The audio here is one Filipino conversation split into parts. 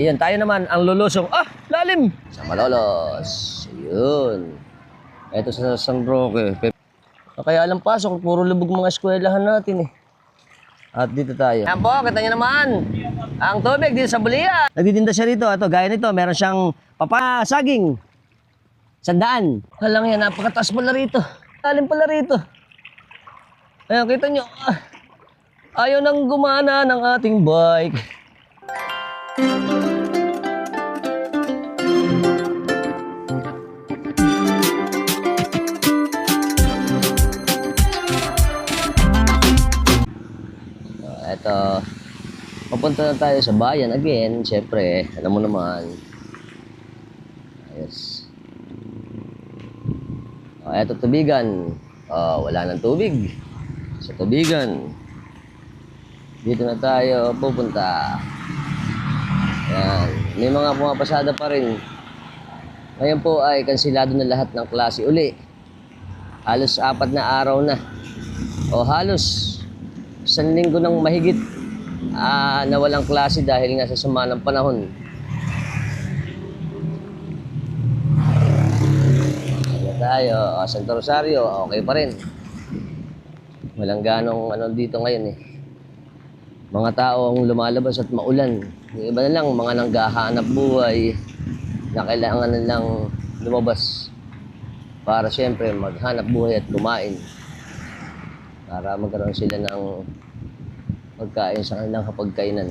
Ayan, tayo naman ang lulusong. Lalim! Sa Malolos. Ayun. Ito sa San Roque. Kaya alam pasok, puro lubog mga eskwelahan natin eh. At dito tayo. Ayan po, kita nyo naman. Ang tubig dito sa Bulia. Nagtitinda siya rito. Ito, gaya nito, meron siyang papasaging. 100. Halang yan, napakataas pala rito. Lalim pala rito. Ayan, kita nyo. Ayaw nang gumana ng ating bike. Ito, papunta na tayo sa bayan again. Siyempre, alam mo naman. Ayos. Ito, tubigan. Wala nang tubig. Sa tubigan. Dito na tayo pupunta. Yan. May mga pumapasada pa rin. Ngayon po ay kansilado na lahat ng klase uli. Halos 4 na araw na. O halos 1 linggo ng mahigit na walang klase dahil nga sa sama ng panahon. Ano tayo? Santo Rosario, okay pa rin. Walang ganong ano dito ngayon eh. Mga tao ang lumalabas at maulan. Yung iba na lang, mga nanggahanap buhay na kailangan na lang lumabas para siyempre maghanap buhay at kumain. Para magkaroon sila ng pagkain sa kanilang kapagkainan.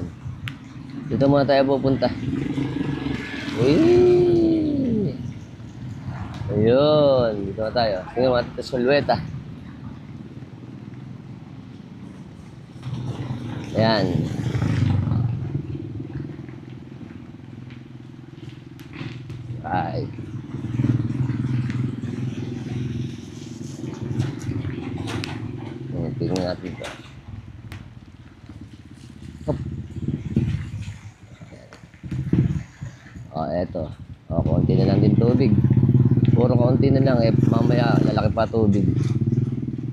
Dito muna tayo pupunta. Uy! Ayun, dito na tayo. Tingnan natin ito sa Lueta. Ayan. Right. Tingnan natin ito. Eto. Konti na lang din tubig. Puro konti na lang. Mamaya, lalaki pa tubig.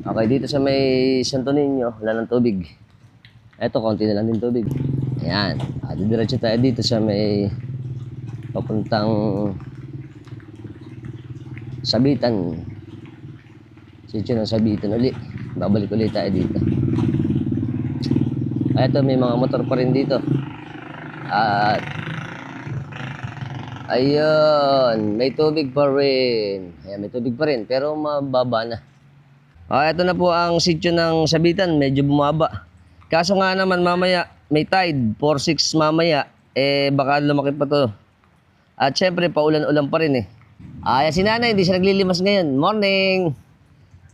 Okay, dito sa may Santo Niño, wala ng tubig. Eto, konti na lang din tubig. Ayan. Diretso tayo dito sa may papuntang Sabitan. Sityo ng Sabitan uli. Babalik ulit tayo dito. Eto, may mga motor pa rin dito. At ayun, may tubig pa rin. Ayan, may tubig pa rin, pero mababa na. Eto na po ang sityo ng Sabitan. Medyo bumaba. Kaso nga naman mamaya, may tide. 4-6 mamaya. Baka lumaki pa to. At syempre, paulan-ulan pa rin eh. Ayan si nanay, hindi siya naglilimas ngayon. Morning!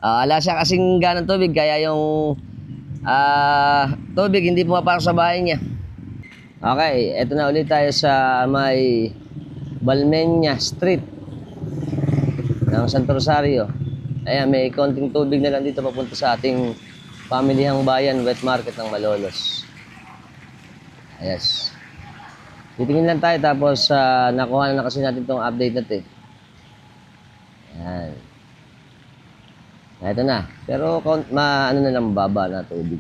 Ala siya kasing ganang tubig, kaya yung tubig hindi pumapasok sa bahay niya. Okay, eto na ulit tayo sa may Balmenia Street ng Santo Rosario. Ayan, may konting tubig na lang dito papunta sa ating pamilihang bayan, wet market ng Malolos. Ayos. Titingin lang tayo tapos nakuha na kasi natin itong update natin. Ayan. Ito na. Pero ano na lang, baba na tubig.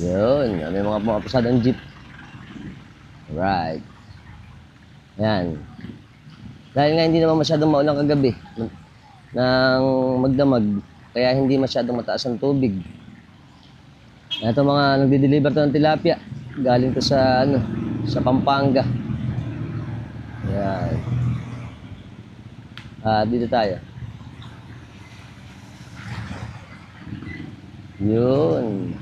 Yun. May mga pumapasadang jeep. Right. Ayan. Dahil nga hindi naman masyadong maulang kagabi ng magdamag, kaya hindi masyadong mataas ang tubig. Ito mga nagdi-deliver to ng tilapia. Galing to sa sa Pampanga. Ayan. Dito tayo. Yun.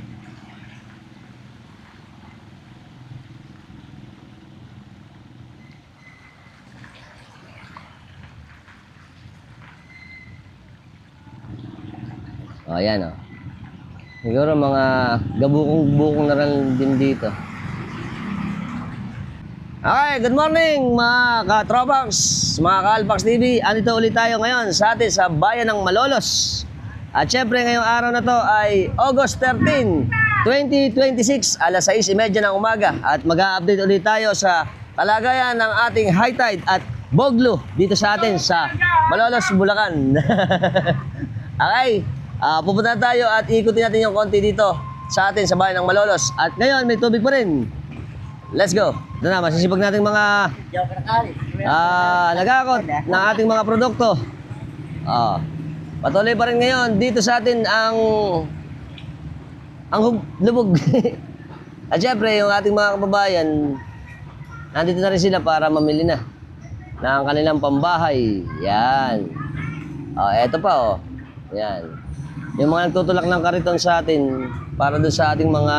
Ayan o. Siguro mga gabukong-bukong na rin din dito. Okay, good morning mga ka-Tropax, mga ka-Alpax TV. Andito ulit tayo ngayon sa atin sa bayan ng Malolos. At syempre ngayong araw na to ay August 13, 2026, alas 6:30 ng umaga. At mag-a-update ulit tayo sa kalagayan ng ating high tide at boglo dito sa atin sa Malolos, Bulacan. Okay, pupunta tayo at ikutin natin yung konti dito sa atin sa bayan ng Malolos. At ngayon, may tubig pa rin. Let's go. Ito na, masisipag nating mga nagakot ng ating mga produkto. Patuloy pa rin ngayon dito sa atin ang lubog. At syempre, yung ating mga kababayan, nandito na rin sila para mamili na ng kanilang pambahay. Yan. Eto pa, yan. Yung mga nagtutulak ng kariton sa atin para doon sa ating mga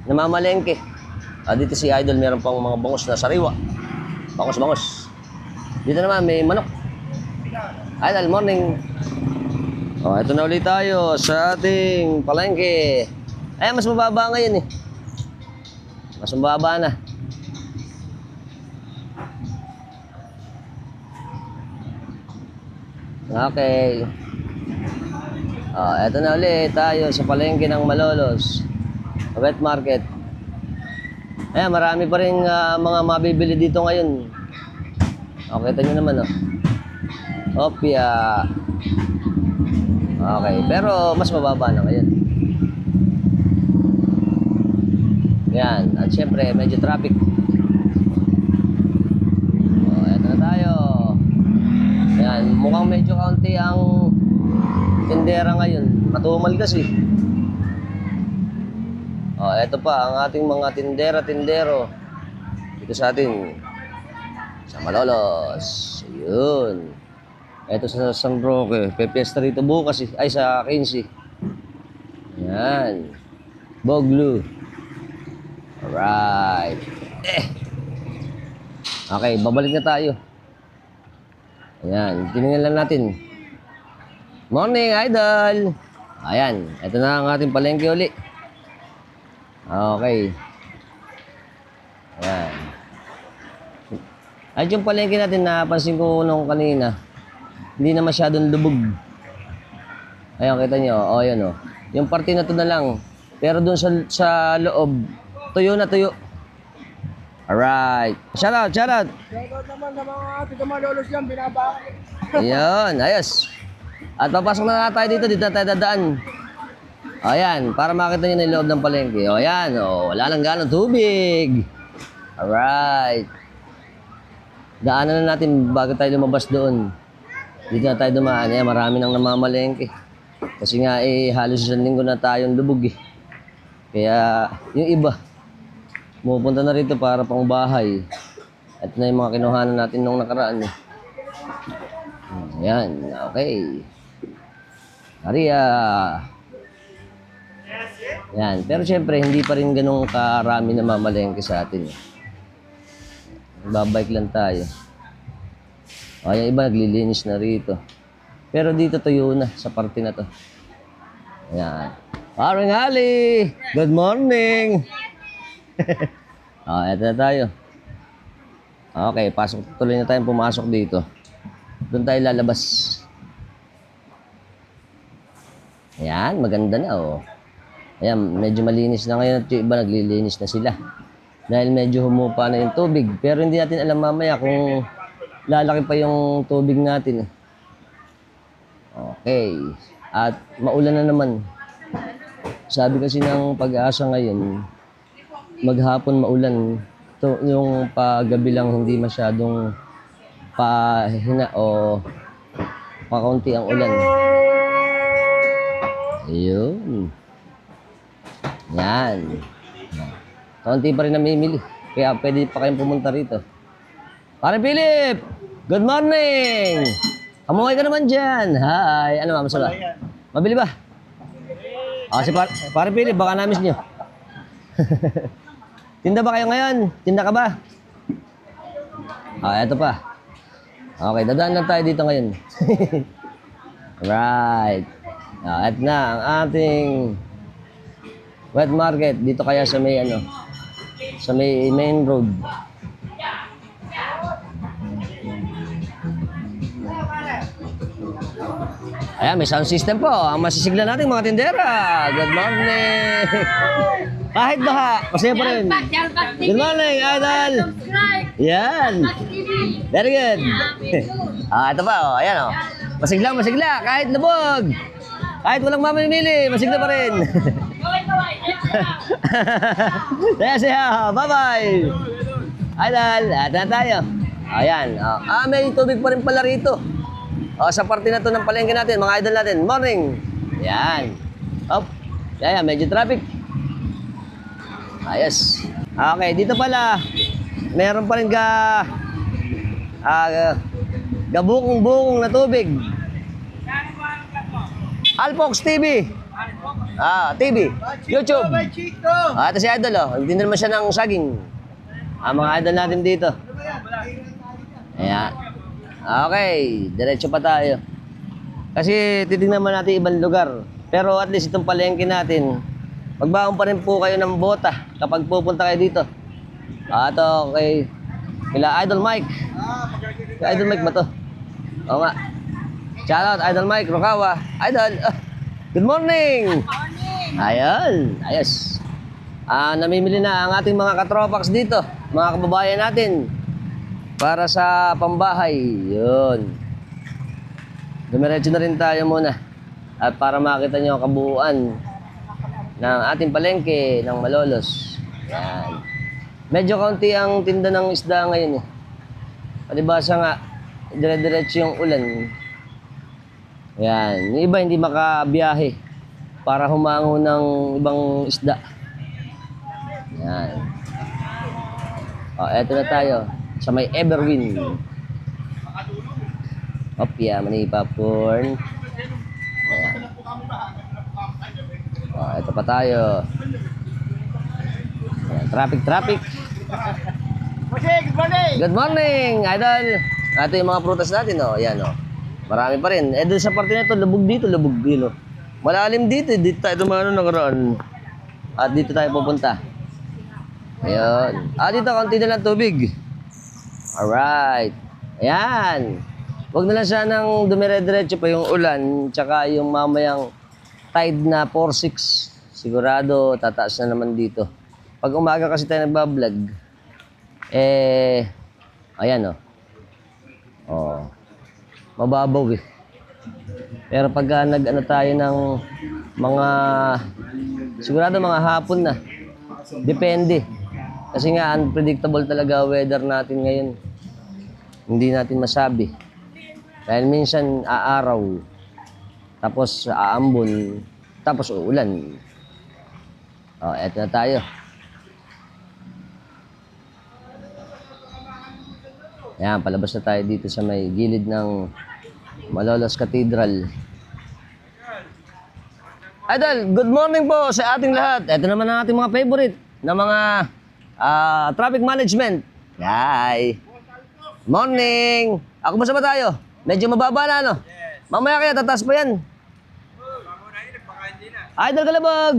namamalengke. Dito si Idol, meron pang mga bangus na sariwa. Bangus. Dito naman may manok. Idol, morning. Ito na ulit tayo sa ating palengke. Mas mababa ngayon eh. Mas mababa na. Okay. Eto na ulit tayo sa palengke ng Malolos. Wet market. Marami pa rin mga mabibili dito ngayon. Kita nyo naman, Opia. Okay, pero mas mababa na ngayon. Yan, at syempre medyo traffic. Eto na tayo. Yan, mukhang medyo kaunti ang tindera ngayon. Matumal kasi. Eto pa ang ating mga tindero dito sa atin sa Malolos. Ayun. Eto sa San Roque. Pepiesta rito bukas ay sa 15. Yan. Boglu. Alright. Okay, babalik na tayo. Ayan, tinignan lang natin. Morning, Idol! Ayan, ito na ang ating palengke uli. Okay. Ayan. At yung palengke natin, napansin ko nung kanina, hindi na masyadong lubog. Ayan, kita nyo. Ayan, yung parte na to na lang. Pero dun sa loob, tuyo na tuyo. Alright. Shout out. Shout out naman sa mga taga Malolos yan, binaba. Ayun, ayos. At papasok na tayo dito na tayo dadaan. Ayan, para makita nyo na yung loob ng palengke. Ayan, wala nang ganong tubig. Alright. Daanan na natin bago tayo lumabas doon. Dito na tayo dumaan. Ayan, marami nang namamalengke. Kasi nga halos isang linggo na tayong lubog eh. Kaya yung iba, pupunta na rito para pang bahay. At na yung mga kinuhanan natin nung nakaraan eh. Ayan, okay. Maria. Ayan, pero syempre hindi pa rin ganun karami na mamalengke sa atin. Babike lang tayo. Yung iba naglilinis na rito. Pero dito tuyo na sa parte na to. Ayan. Paring Ali! Good morning! Eto na tayo. Okay, tuloy na tayong pumasok dito. Doon tayo lalabas. Ayan, maganda na Ayan, medyo malinis na ngayon at yung iba naglilinis na sila. Dahil medyo humupa na yung tubig. Pero hindi natin alam mamaya kung lalaki pa yung tubig natin. Okay. At maulan na naman. Sabi kasi ng Pag-asa ngayon, maghapon maulan. Yung paggabi lang hindi masyadong pahina o pakaunti ang ulan. Ayun. Yan. Kaunti pa rin namimili. Kaya pwede pa kayong pumunta rito. Pare Philip! Good morning! Kamuhay ka naman dyan. Hi! Ano ma'am, masala? Mabili ba? Si Pare Philip, baka na-miss nyo. Tinda ba kayo ngayon? Tinda ka ba? Eto pa. Okay, dadaan lang tayo dito ngayon. Right. Eto na ang ating wet market. Dito kaya sa may sa may main road. Ayan, may sound system po. Ang masisigla natin mga tindera. Good morning. Kahit baha, masaya pa rin. Good morning, Idol. Yan. Very good. Ito pa, ayan Masigla. Kahit lubog. Kahit walang mamimili, masigla pa rin. Saya. Bye-bye. Idol, at na tayo. Ayan. May tubig pa rin pala rito. Sa parte na to ng palengke natin, mga idol natin. Morning. Ayan. Ayan, medyo traffic. Ayos. Okay, dito pala, meron pa rin gabukong-bukong na tubig. Alpox TV. TV. YouTube. Ito si Idol, Hindi naman siya ng saging. Mga idol natin dito. Ayan. Okay, diretso pa tayo. Kasi titignan naman natin ibang lugar. Pero at least itong palengke natin, magbaon pa rin po kayo ng bota kapag pupunta kayo dito. Ito kila Idol Mike. Kay Idol Mike ba to? Oo nga. Shoutout Idol Mike Rokawa. Idol, good morning! Ayun, ayos. Namimili na ang ating mga katropax dito, mga kababayan natin, para sa pambahay. Yun. Dumiretso na rin tayo muna. At para makita nyo ang kabuuan ng ating palengke ng Malolos. Yan. Medyo kaunti ang tinda ng isda ngayon eh. Palibasa nga, dire-diretso yung ulan. Yan. Yung iba hindi makabiyahe para humango ng ibang isda. Yan. Eto na tayo sa may Everwin. Opya, mani popcorn. Ayan. Ito pa tayo. Ayan, traffic. Good morning! Good morning, Idol. Ito yung mga prutas natin, Ayan, Marami pa rin. Doon sa parte na ito, lubog dito. Malalim dito. Dito tayo dumano nakaraan. At dito tayo pupunta. Ayun. Dito, konti na lang tubig. Alright. Ayan. Huwag na lang siya nang dumire-diretso pa yung ulan, tsaka yung mamayang tide na 4-6. Sigurado, tataas na naman dito. Pag umaga kasi tayo nagbablog, ayan mababaw eh. Pero pag nag-ano tayo ng mga, sigurado mga hapon na, depende. Kasi nga unpredictable talaga weather natin ngayon. Hindi natin masabi. Dahil minsan aaraw, tapos aambon, tapos uulan. Eto na tayo. Ayan, palabas na tayo dito sa may gilid ng Malolos Cathedral. Idol, good morning po sa ating lahat. Ito naman ang ating mga favorite na mga traffic management. Hi! Morning! Ako ba ba tayo? Medyo mababa na, Mamaya kaya tataas pa yan. Idol Kalabog!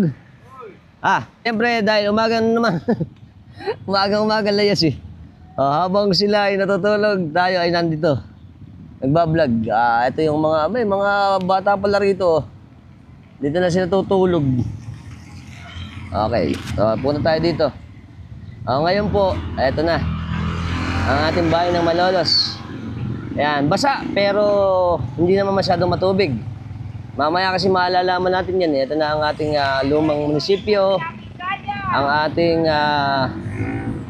Siyempre dahil umaga naman. Umaga layas eh. Habang sila ay natutulog, tayo ay nandito. Nagbablog. Ito yung may mga bata pala rito. Dito na sila tutulog. Okay. Punta tayo dito. Ngayon po, eto na. Ang ating bahay ng Malolos. Ayan, basa pero hindi naman masyadong matubig. Mamaya kasi malalaman natin yan. Ito na ang ating lumang munisipyo. Ang ating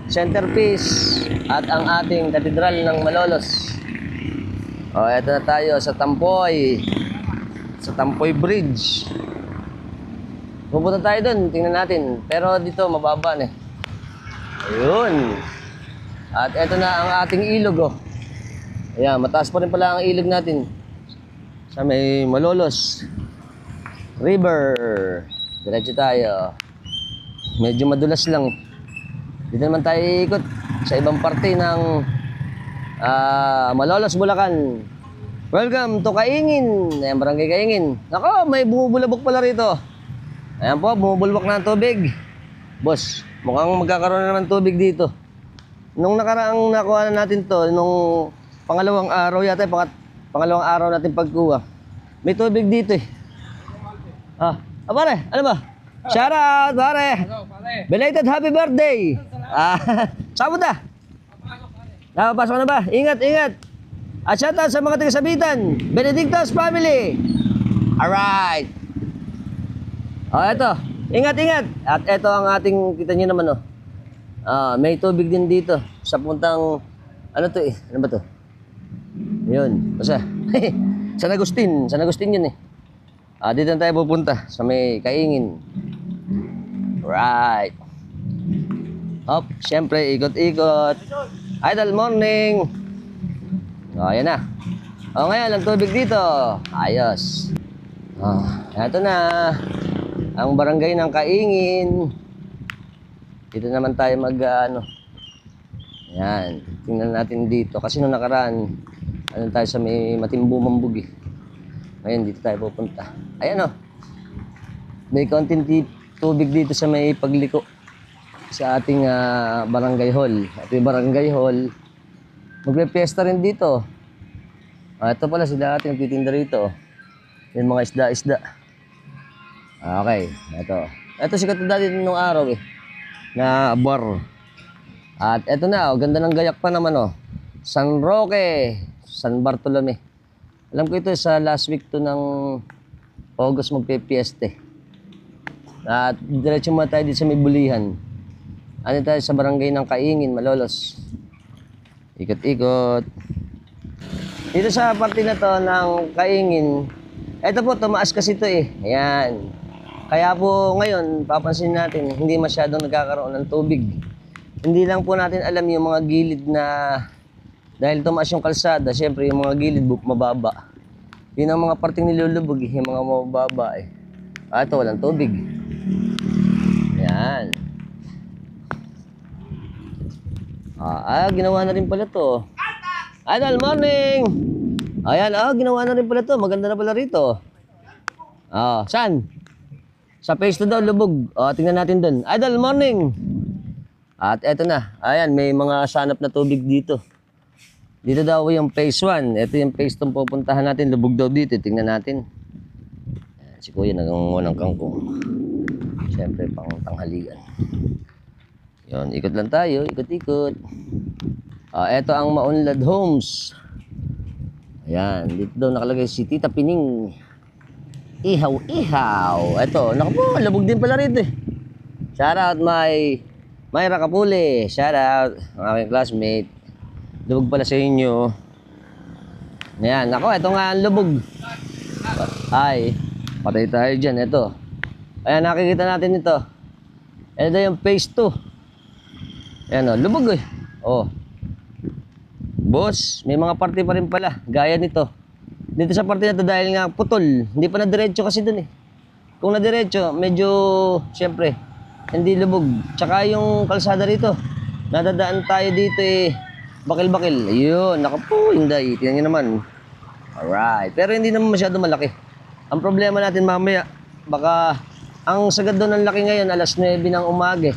centerpiece at ang ating katedral ng Malolos. Ito na tayo sa Tampoy. Sa Tampoy Bridge. Pupunta tayo doon, tingnan natin. Pero dito mababa na. Ayun. At ito na ang ating ilog. Ayan, mataas pa rin pala ang ilog natin. Sa may Malolos River. Diretso tayo. Medyo madulas lang. Dito naman tayo ikot sa ibang parte ng Malolos, Bulacan. Welcome to Kaingin. Ayan, Barangay Kaingin. Nako, may bumubulabok pala rito. Ayan po, bumubulbok na ang tubig. Boss, mukhang magkakaroon na ng tubig dito. Nung nakaraang nakuha na natin to, nung pangalawang araw yata, pangalawang araw natin pagkuha, may tubig dito eh. Pare, ano ba? Shout out, pare. Hello, pare. Belated happy birthday. Saan mo ta? Napapasok na ba? Ingat. At shoutout sa mga taga-Sabitan, Benedictos family. Alright. Eto. Ingat-ingat. At eto ang ating, kita nyo naman may tubig din dito sa puntang, ano to ano ba to? Yun. Basta. San Agustin yun dito na tayo pupunta sa may Kaingin. Right. Hop, syempre ikot-ikot. Idol morning. Ayan na. Ngayon ang tubig dito. Ayos. Eto na. Ang barangay ng Kaingin. Dito naman tayo Ayan. Tingnan natin dito. Kasi nung nakaraan, tayo sa may Matimbo-Mambug Ngayon, dito tayo pupunta. Ayan May konting tubig dito sa may pagliko sa ating barangay hall. At yung barangay hall, magpe-fiesta rin dito. Ito pala sila ating nagtitinda rito. Yung mga isda-isda. Okay, ito. Ito sikat na dati nung araw na bar. At ito na, ganda ng gayak pa naman San Roque, San Bartolome. Alam ko ito sa last week to ng August magpe-fieste. At diretso muna tayo dito sa may bulihan. Tayo sa barangay ng Kaingin, Malolos. Ikot-ikot. Dito sa parte na to ng Kaingin, ito po, tumaas kasi ito Ayan. Kaya po ngayon, papansin natin, hindi masyadong nagkakaroon ng tubig. Hindi lang po natin alam yung mga gilid na, dahil tumaas yung kalsada, syempre yung mga gilid mababa. Yun ang mga parting nilulubog, yung mga mababa ito, walang tubig. Ayan. Ginawa na rin pala to. Idol, morning! Ayan, ginawa na rin pala to. Maganda na pala rito. Saan? Sa phase 2 daw, lubog. Tingnan natin dun. Idol, morning! At eto na. Ayan, may mga sanap na tubig dito. Dito daw yung phase 1. Ito yung phase 2 pupuntahan natin. Lubog daw dito. Tingnan natin. Ayan, si Kuya nagangungo ng kangkong. Siyempre, pang tanghalian. Yun, ikot lang tayo. Ikot-ikot. Ito ang Maunlad Homes. Ayan, dito daw nakalagay si Tita Pining. Ihaw-ihaw. Ito, naku po, labog din pala rito Shout out Myra Kapuli. Shout out, ang aking classmate. Lubog pala sa inyo. Ayan, ako, ito nga ang lubog. Ay, patay tayo dyan. Ito. Ayan, nakikita natin ito. Ito yung phase 2. Ayan lubog Boss, may mga parte pa rin pala. Gaya nito. Dito sa parte na to dahil nga putol. Hindi pa na-diretso kasi dun Kung na-diretso, medyo, siyempre, hindi lubog. Tsaka yung kalsada rito. Nadadaan tayo dito bakil-bakil. Ayun, naku po, hindi. Tingnan nyo naman. Alright. Pero hindi naman masyado malaki. Ang problema natin mamaya, baka, ang sagad doon ng laki ngayon, alas 9 ng umaga.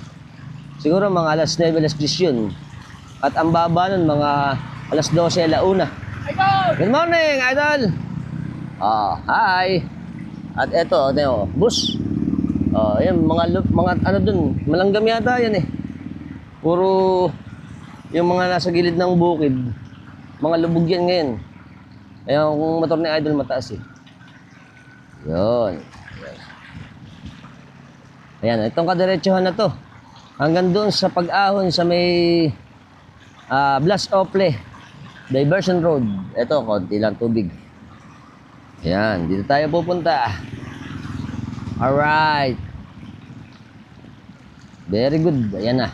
Siguro mga alas 9, alas 10 yun. At ang baba nun, mga alas 12, alauna. Good morning, Idol! Hi! At eto, bus. Yan, mga ano dun, malanggam yata yan Puro yung mga nasa gilid ng bukid. Mga lubog yan ngayon. Kaya kung motor ni Idol mataas Yun. Ayan, itong kadiretsuhan na to. Hanggang doon sa pag-ahon sa may Blas Ople Diversion Road. Ito, konti lang tubig. Ayan, dito tayo pupunta. Alright. Very good. Ayan na.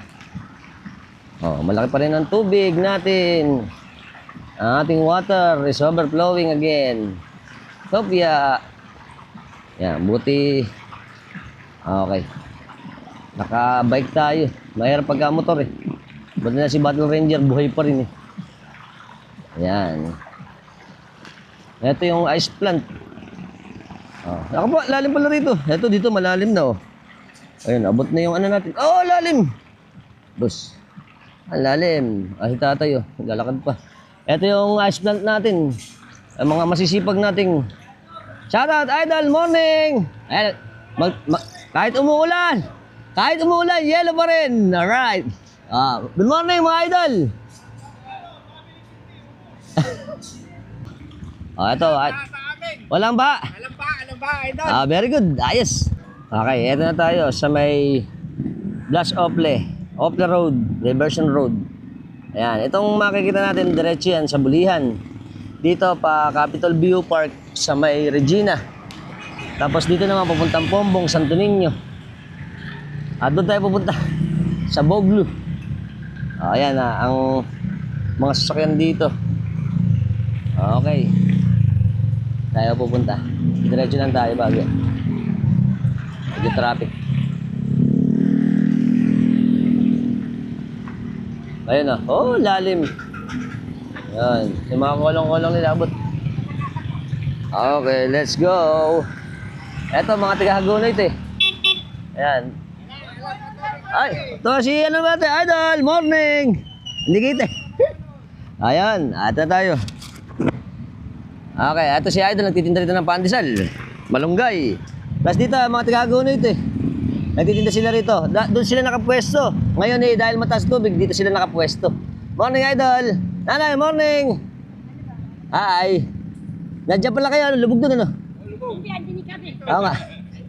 Malaki pa rin ang tubig natin. Ang ating water is overflowing again. Topia. Ayan, buti. Okay. Naka-bike tayo. Mahirap pagka-motor Buti na si Battle Ranger, buhay pa rin Ayan. Ito yung ice plant. Ako po, lalim pala rito. Ito dito, malalim na Ayun, abot na yung ano natin. Lalim! Boss. Ang lalim. Si tatay lalakad pa. Ito yung ice plant natin. Ang mga masisipag nating. Shoutout, Idol, morning! Ayan, kahit umuulan, yellow pa rin. Alright. Good morning, mga idol. Oh, ito. Sa amin. Walang ba? Alam ba, idol? Very good. Ayos. Okay, eto na tayo sa may Blas Ople Road, Diversion Road. Ayan, itong makikita natin diretso yan sa Bulihan. Dito pa Capitol View Park sa may Regina. Tapos dito naman pupuntang Pombong, Santo Niño. At doon tayo pupunta sa Boglu. Ayan na ang mga sasakyan dito. Okay. Tayo pupunta. Diretso lang tayo bago. Medyo traffic. Ayun na. Oh, lalim. Yan. Yung mga kolong-kolong nilabot. Okay, let's go. Eto, mga taga-Hagonoy ito eh. Ayan. Ay, ito si ano ba ito? Idol, morning! Hindi kita eh. Ayan, ata tayo. Okay, ito si Idol, nagtitinda rito ng pandesal. Malunggay. Plus dito, mga taga-Hagonoy ito eh. Nagtitinda sila rito. Doon sila nakapwesto. Ngayon eh, dahil mataas tubig, dito sila nakapwesto. Morning, Idol! Nanay, morning! Hi! Nandiyan pala kayo, lubog doon ano? Hindi, andini kami. Oo nga.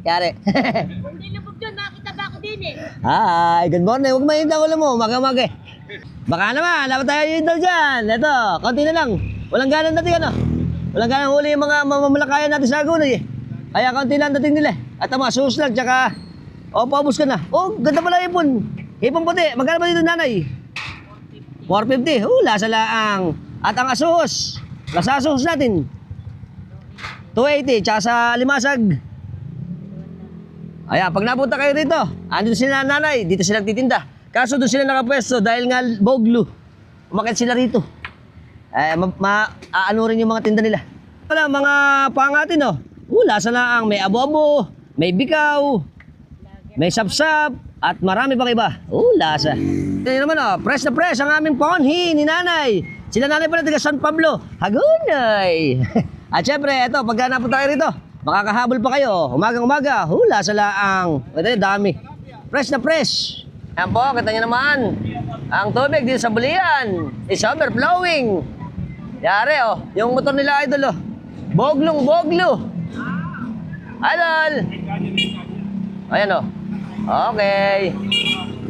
Yari. Hindi lubog doon, makita ba ako din eh. Hi, good morning. Huwag mainit ang ulo mo, maga-maga. Baka naman, dapat tayo yung dal dyan. Ito, konti na lang. Walang ganang dating ano. Walang ganang huli yung mga mamamalakayan natin sa Hagonoy eh. Kaya konti lang dating nila. At ang mga suslag, tsaka, paubos ka na. Oh, ganda pala ipon. Ipon puti. Magkano ba dito nanay? 450. Lasa laang. At ang asuhos. Lasa asuhos natin. 280. Tsaka sa limasag. Ayan, pag napunta kayo rito, andito sila nanay, dito sila titinda. Kaso doon sila nakapwesto dahil nga Boglu. Umakit sila rito. Ano rin yung mga tinda nila. Wala, mga pangatin oh. Lasa laang. May abo-abo, may bikaw, may sapsap, at marami pang iba. Lasa. Ito naman oh, fresh na fresh ang aming ponhi ni nanay. Sila nanay pala taga San Pablo, Hagonoy. At syempre, ito, pagka napunta kayo rito, makakahabol pa kayo. Umagang-umaga, lasa laang. Ito yung dami. Fresh na fresh. Ayan po, kita nyo naman. Ang tubig dito sa Bulihan is overflowing. Yari oh, yung motor nila Idol oh. Boglong-boglo. Idol. Ayan oh. Okay.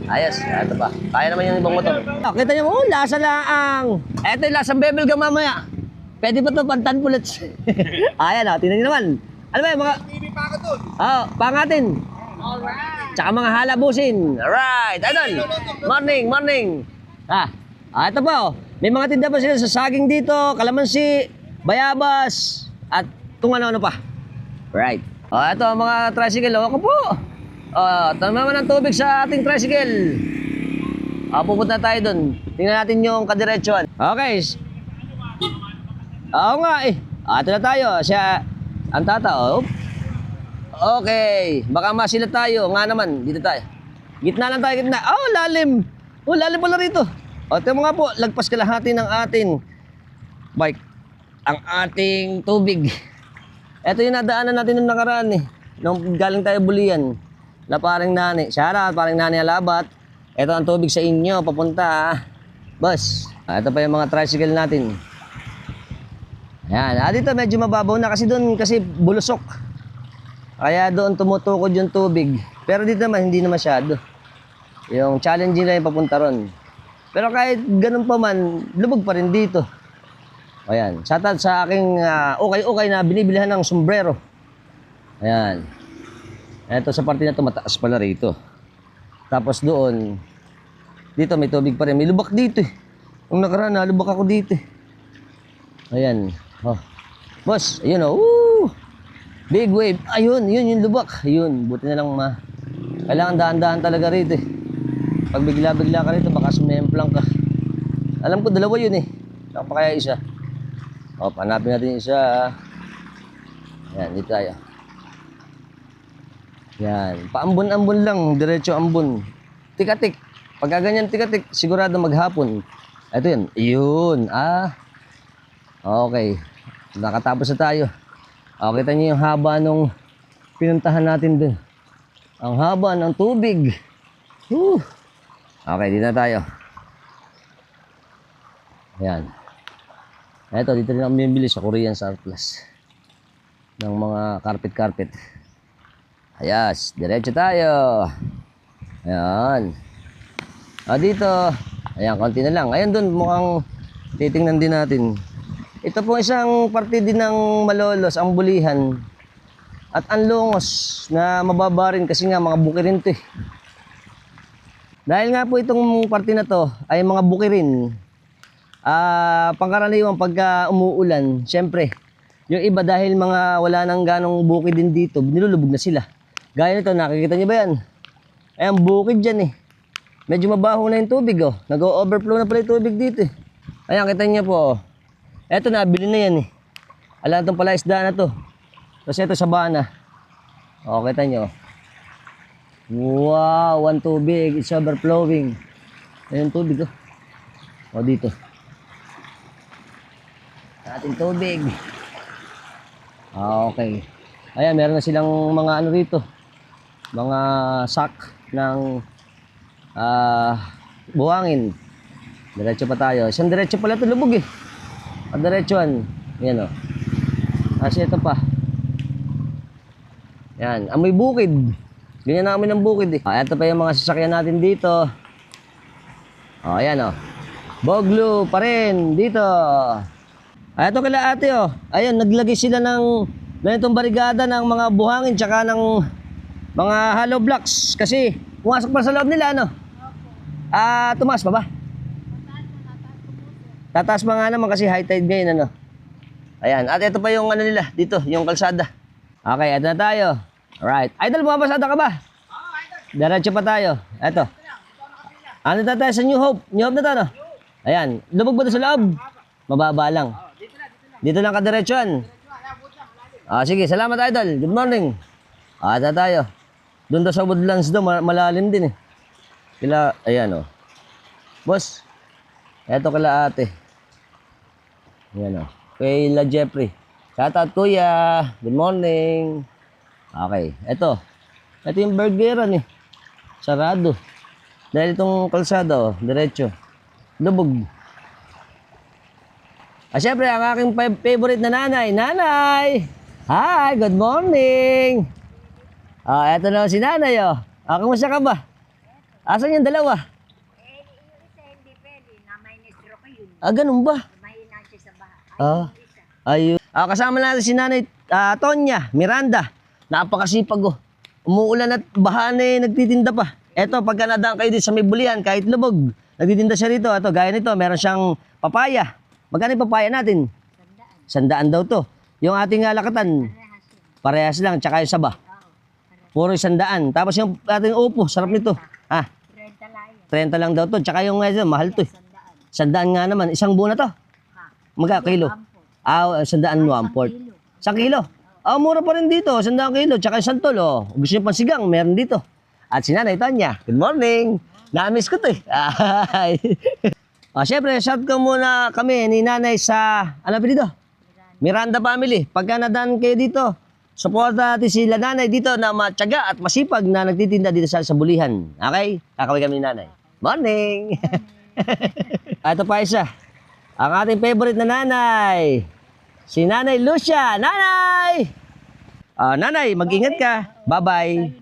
Ayos, ito pa. Kaya naman yung ibang motor. Kita nyo, lasa laang. Ito yung lasang bebelgam mamaya. Pwede pa ito, pantan pullets. Ayan o, tingnan nyo naman. Ano ba yung mga... TV pa ako doon. Pangatin. Alright. Tsaka mga halabusin. Alright, Idol. Morning. Ito pa o. May mga tinda pa sila sa saging dito, kalamansi, bayabas, at kung ano-ano pa. Right. Ito mga tricycle. Ako po. Tama naman ng tubig sa ating tricycle. Pupunta tayo dun. Tingnan natin yung kadiretsuhan. Okay. Oo nga eh. Ito na tayo. Siya, ang tata. Okay. Baka masila tayo. Nga naman, dito tayo. Gitna lang tayo, gitna. Lalim. Lalim pala rito. Ito mga po, lagpas kalahati ng ating bike. Ang ating tubig. Ito yung nadaanan natin nung nakaraan eh. Nung galing tayo Bulihan. Na paring nani. Shoutout, paring nani Alabat. Ito ang tubig sa inyo, papunta. Boss. Ito pa yung mga tricycle natin. Ayan. Dito medyo mababaw na kasi doon kasi bulusok. Kaya doon tumutukod yung tubig. Pero dito naman, hindi na masyado. Yung challenging na yung papunta ron. Pero kahit ganun pa man, lubog pa rin dito. Ayan. Shoutout sa aking ukay-ukay na binibilihan ng sombrero. Ayan. Ito sa parte na ito, mataas pala rito. Tapos doon, dito may tubig pa rin. May lubak dito eh. Nung nakaraan, nalubak ako dito eh. Ayan. Boss, ayun o. Big wave. Ayun, yun yung lubak. Ayun, buti na lang kailangan dahan-dahan talaga rito eh. Pag bigla-bigla ka rito, baka sumemplang ka. Alam ko, dalawa yun eh. Saka pa kaya isa. Hanapin natin yung isa. Ayan, dito tayo. Yan, paambon-ambon lang, diretso ambon. Tikatik. Pagka ganyan tikatik, sigurado maghapon. Ito yun. Yun. Okay. Nakatapos na tayo. Kita niyo yung haba nung pinuntahan natin dun. Ang haba ng tubig. Okay, dito na tayo. Ayan. Eto, dito rin ako bumibili sa Korean Surplus ng mga carpet. Ayos, diretso tayo. Ayan. Dito, ayan, konti na lang. Ayan doon, mukhang titingnan din natin. Ito po isang parte din ng Malolos, ang Bulihan. At ang lungos na mababa rin kasi nga mga bukirin to eh. Dahil nga po itong parte na to ay mga bukirin. Pangkaraniwan pagka umuulan, syempre, yung iba dahil mga wala nang ganong bukid din dito, nilulubog na sila. Gaya nito, nakikita niyo ba yan? Ay, ang bukid dyan eh. Medyo mabaho na yung tubig oh. Nag-overflow na pala yung tubig dito eh. Ayan, kita niyo po oh. Eto, nabili na yan eh. Alam itong pala isda na to. Tapos ito sabana. O, kita nyo. Wow, one tubig. It's overflowing. Ayan tubig oh. O, dito. Ating tubig. Okay. Ayan, meron na silang mga ano rito. Mga sack ng buhangin. Diretso pa tayo. Isang diretso pala ito lubog eh. Diretsuan. Yan o. Kasi ito pa. Yan. Amoy bukid. Ganyan namin ng bukid eh. Ito pa yung mga sasakyan natin dito. Ayan o. Boglu pa rin. Dito. Ito kila ate o. Ayan. Naglagay sila ng ganitong barigada ng mga buhangin tsaka ng mga hollow blocks. Kasi pumasok pa sa loob nila ano. Tumaas pa ba? Tataas pa nga naman kasi high tide ngayon ano. Ayan, at ito pa yung ano nila dito, yung kalsada. Okay, ito na tayo. Alright. Idol, bumabasada ka ba? Oo, idol. Diretso pa tayo. Ito. Ano na tayo sa New Hope? New Hope na to, no? Ayan, lubog ba ito sa loob? Mababa lang. Dito lang kadiretsuan. Sige, salamat idol. Good morning. Ito na tayo. Doon daw sa Woodlands daw, malalim din eh. Kila, ayan o. Boss, eto kila ate. Ayan o. Kay La Jeffrey. Shoutout kuya. Good morning. Okay. Ito. Ito yung burgeran eh. Sarado. Dahil itong kalsada oh. Diretso. Lubog. Siyempre ang aking favorite na nanay. Nanay! Hi! Good morning! Eto na si nanay oh. Kamusta ka ba? Asan yung dalawa? Yung isa hindi pwede. May stroke yun. Ganun ba? Mahina siya sa baha. Ayun. Kasama natin si Nanay Tonya Miranda. Napakasipag oh. Umuulan at baha na eh, nagtitinda pa. Eto, pagka nadaan kayo dito sa may bulihan, kahit lubog, nagtitinda siya rito. Eto, gaya nito, meron siyang papaya. Magkano yung papaya natin? 100 daw to. Yung ating lakatan, parehas lang, tsaka yung saba. Puro 100. Tapos yung ating upo, sarap nito. 30 lang daw to. Tsaka yung mahal to eh. 100 nga naman. Isang buo na to. Magka kilo? 100 1/4. 1 kilo? Mura pa rin dito. 100 kilo. Tsaka yung santol. Gusto nyo pansigang, meron dito. At si Nanay Tonya. Good morning. Na-miss ko to eh. Siyempre, shout ko muna kami ni Nanay sa, ano pa dito? Miranda family. Pagka nadaan kayo dito, support natin sila Nanay dito na matyaga at masipag na nagtitinda dito sa bulihan. Okay? Kakaway kami ni Nanay. Morning! Ito pa isa. Ang ating favorite na nanay. Si Nanay Lucia. Nanay! Nanay, mag-ingat ka. Bye-bye.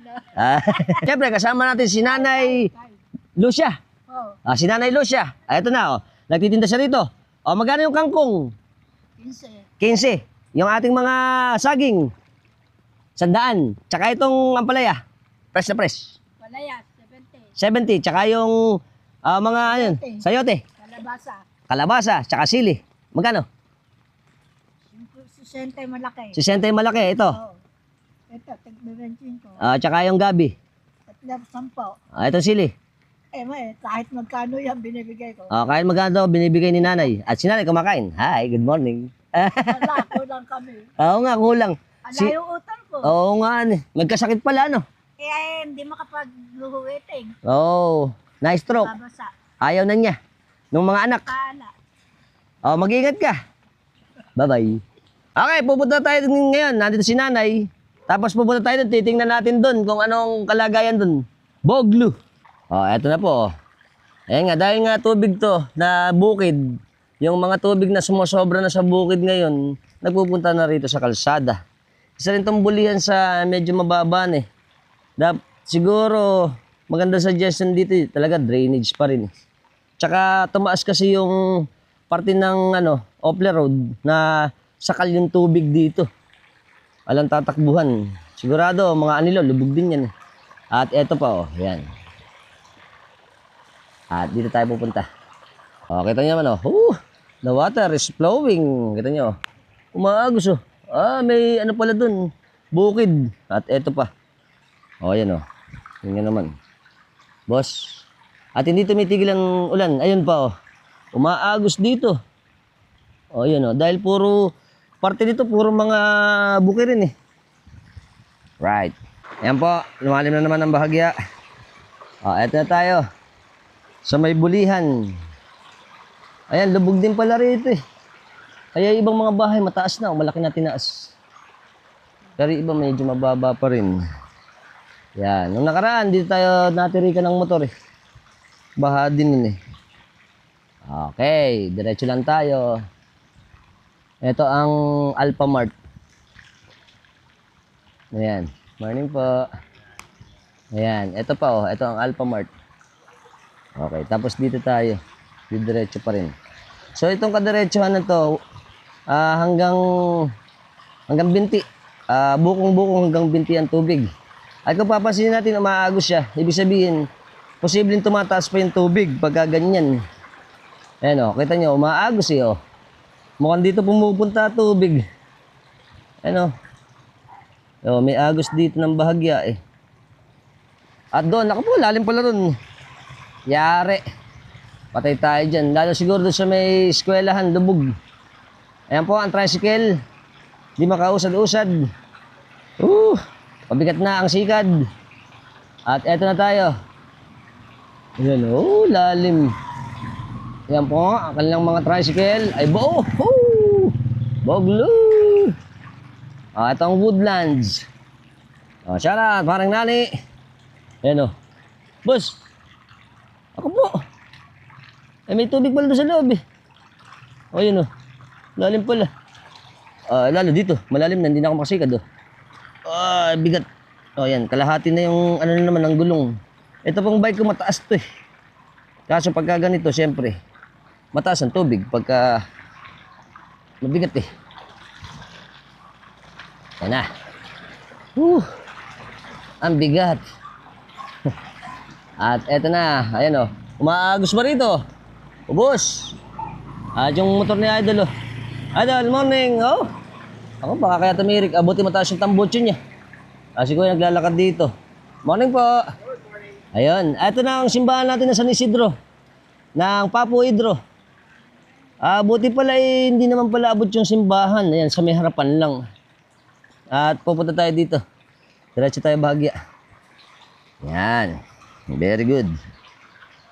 Siyempre, kasama natin si Nanay Lucia. Si Nanay Lucia. Ito na, nagtitinda siya rito. Magkano yung kangkong? 15. Yung ating mga saging. 100. Tsaka itong ampalaya. Fresh na fresh. Palaya, 70. 70. Tsaka yung mga ayun, sayote. Kalabasa. Tsaka sili. Magkano? 60 malaki. 60 yung malaki. Ito. Ito, tig-25 ko. Tsaka yung gabi. Tatlo, 10. Ito sili. Kahit magkano yan, binibigay ko. Kahit magkano daw binibigay ni nanay. At si nanay kumakain. Hi, good morning. Wala, kulang kami. Oo nga, kulang. Yung utang ko. Oo nga, nagkasakit pala, no? Hindi makapag-luhuiting. Na-stroke. Babasa. Ayaw na niya. Nung mga anak. Mag-ingat ka. Bye-bye. Okay, pupunta tayo ngayon. Nandito si nanay. Tapos pupunta tayo doon. Titingnan natin doon kung anong kalagayan doon. Boglu. Eto na po. Ayan nga, dahil nga tubig to na bukid. yung mga tubig na sumosobra na sa bukid ngayon, nagpupunta na rito sa kalsada. Isa rin itong bulihan sa medyo mababa na eh. Siguro, maganda suggestion dito talaga drainage pa rin. Tsaka tumaas kasi yung parte ng Opler Road na sakal yung tubig dito. Walang tatakbuhan. Sigurado, mga anilo, lubog din yan. At eto pa, yan. At dito tayo pupunta. Kita niyo naman, the water is flowing. Kita niyo, umaagos, may pala dun, bukid. At eto pa. Yan, Tingnan naman. Boss. At hindi tumitigil ang ulan. Ayun pa, umaagos dito. Yan, dahil parte dito, puro mga bukid rin eh. Right. Ayan po, lumalim na naman ang bahagya. Eto na tayo. Sa may bulihan. Ayan, lubog din pala rito eh. Kaya ibang mga bahay mataas na, malaki na tinaas. Pero iba medyo mababa pa rin. Yan, nung nakaraan, dito tayo natirikan ng motor eh. Baha din yun eh. Okay, diretso lang tayo. Ito ang Alphamart. Ayan, morning po. Ayan, ito pa ito ang Alphamart. Okay, tapos dito tayo. Diretso pa rin. So itong kadiretsuhan na to, hanggang binti. Bukong-bukong hanggang binti ang tubig. At kung papansin natin, umaagos siya. Ibig sabihin, posibleng tumataas pa yung tubig pagka ganyan. Ayan kita nyo, umaagos eh Mukhang dito pumupunta tubig. Ayan may agos dito ng bahagya eh. At doon, lalim pala doon. Yari. Patay tayo dyan. Lalo siguro doon sa may eskwelahan, lubog. Ayan po, ang tricycle. Di makausad-usad. Pabigat na ang sikad. At eto na tayo. Ayan, lalim. Ayan po, ang kanilang mga tricycle ay buo. Boglo. Ito ang Woodlands. Shout out, parang nani. Ayan boss. Ako po. May tubig pala doon sa loob eh. Yun lalim pala. Lalo dito, malalim na, hindi na ako makasikad bigat. Yan, kalahati na yung na naman ang gulong. Ito pong bike ko mataas to eh. Kaso pagka ganito, siyempre, mataas ang tubig pagka mabigat eh. Yan na. Ang bigat. At eto na, ayan umaagos ba rito? Ubos. At yung motor ni Idol Idol, morning. Ako baka kaya tumirik. Buti mataas yung tambutso niya. Siguro naglalakad dito. Morning po. Ayun. Ito na ang simbahan natin na San Isidro. Ng Papo Hidro. Buti pala hindi naman pala abot yung simbahan. Ayan, sa may harapan lang. At pupunta tayo dito. Diretso tayo bahagya. Yan. Very good.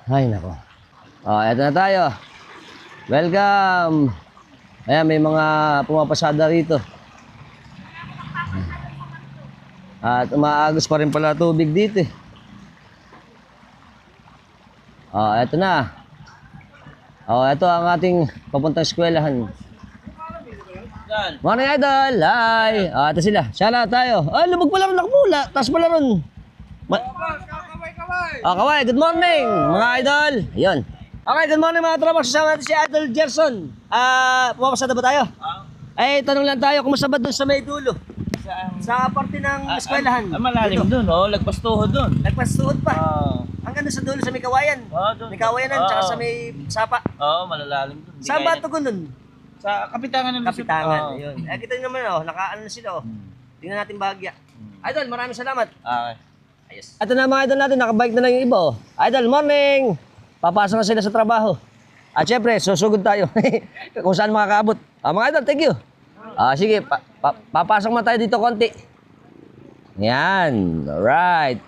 Ay, nako. Eto na tayo. Welcome. Ayan, may mga pumapasada rito. At umaagos pa rin pala tubig dito eh. Eto na. Eto ang ating papuntang eskwelahan. Morning Idol! Hi! Ito sila. Shout tayo. Lubog pala rin ako mula. Taas pala rin. Kaway, good morning mga idol. Ayun. Okay, good morning mga tropa. Kasama natin si Idol Gerson. Pumapasada ba tayo? Tanong lang tayo, kumusta ba doon sa may dulo? Sa parte ng eskwelahan. Malalim doon, lagpastuhod doon. Nagpastuhod pa? Hanggang doon sa dulo sa may kawayan. Doon. May kawayanan, tsaka sa may sapa. Malalalim doon. Saan ba tugon nun? Sa Kapitangan ng Luzon. Kapitangan, ayun. Kita nyo naman, nakaano na sila, Tingnan natin bahagya. Idol, maraming salamat. Okay. Ayos. Ito na mga idol natin, nakabike na lang yung iba, Idol, morning! Papasok na sila sa trabaho. At syempre, susugod tayo. Kung saan makakaabot. Mga idol, thank you. Sige, papasok na tayo dito konti. Yan, alright.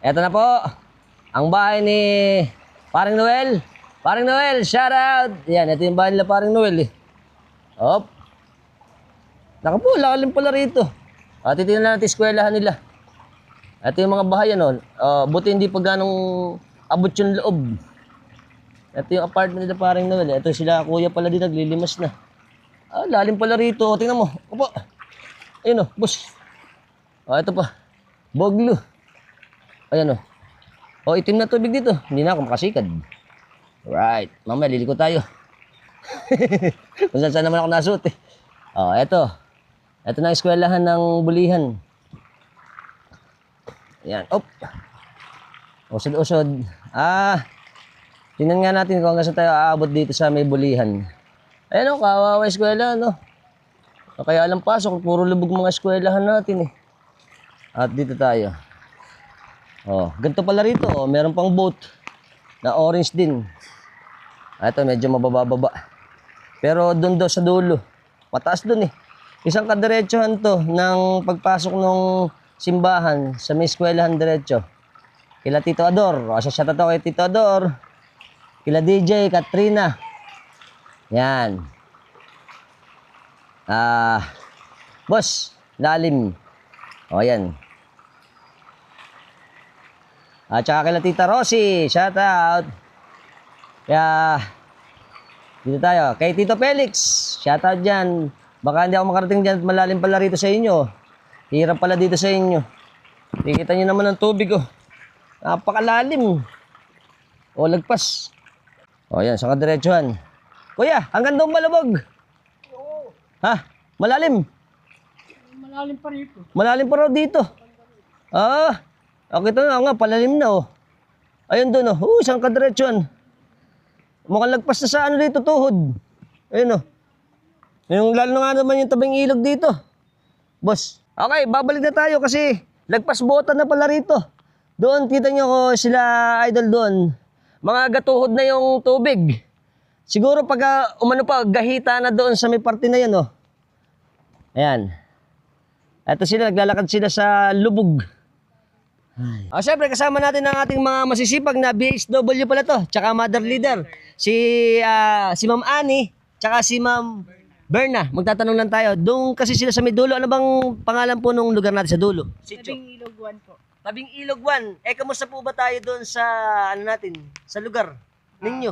Ito na po, ang bahay ni Paring Noel. Paring Noel, shout out! Yan, ito yung bahay nila Paring Noel eh. Naku po, lalim pala rito. Titignan natin eskwelahan nila. Ito yung mga bahay buti hindi pa ganong abot yung loob. Ito yung apartment nila paring Noel. Ito sila kuya pala din naglilimas na. Ah, lalim pala rito. O, tingnan mo. Opo. Ayun o, boss. O, ito pa. Boglo. Ayan o. O, itim na tubig dito. Hindi na ako makasikad. Right. Mamaya, liliko tayo. Kung saan naman ako nasuot eh. O, eto. Ito na ang eskwelahan ng Bulihan. Ayan. Op. Usod-usod. Ah. Tingnan nga natin kung hanggang saan tayo aabot dito sa may Bulihan. Ayan o, kawawa eskwela, no? O, kaya alam pasok, puro lubog mga eskwelahan natin eh. At dito tayo. Oh, ganito pala rito. Oh, meron pang boat na orange din. Ito, medyo mabababa. Pero doon daw sa dulo. Mataas doon eh. Isang kadiretsohan to ng pagpasok ng simbahan sa may eskwelahan diretso. Kila Tito Ador. O, shoutout ako kay Tito Ador. Kila DJ, Katrina. Yan. Boss, lalim. O, yan. At saka kila Tita Rosie, shout out. Kaya, dito tayo. Kay Tito Felix, shout out dyan. Baka hindi ako makarating dyan at malalim pala rito sa inyo. Hirap pala dito sa inyo. Nakikita nyo naman ang tubig oh. Napakalalim. O, lagpas. O, yan, sa kadiretsuhan. Kuya, hanggang doon malubog. Ha? Malalim? Malalim pa rito. Malalim pa raw dito. Ah, okay, ito na nga, palalim na oh. Ayun doon oh, isang kadiretsuhan. Mukhang lagpas na sa ano dito, tuhod. Ayun oh. Yung lalo na nga naman yung tabing ilog dito. Boss, okay, babalik na tayo kasi lagpas bota na pala rito. Doon, kita nyo ko sila idol doon. Mga gatuhod na yung tubig. Siguro pag umano pa, gahita na doon sa may parte na yan oh. Ayan. Ito sila, naglalakad sila sa lubog. Ah, syempre kasama natin ang ating mga masisipag na BHW pala to, tsaka mother leader. Si Ma'am Annie, tsaka si Ma'am Berna. Magtatanong lang tayo. Doon kasi sila sa may dulo. Ano bang pangalan po nung lugar natin sa dulo? Tabing Ilog 1 po. Tabing Ilog 1. Kamusta po ba tayo doon sa ano natin, sa lugar ninyo?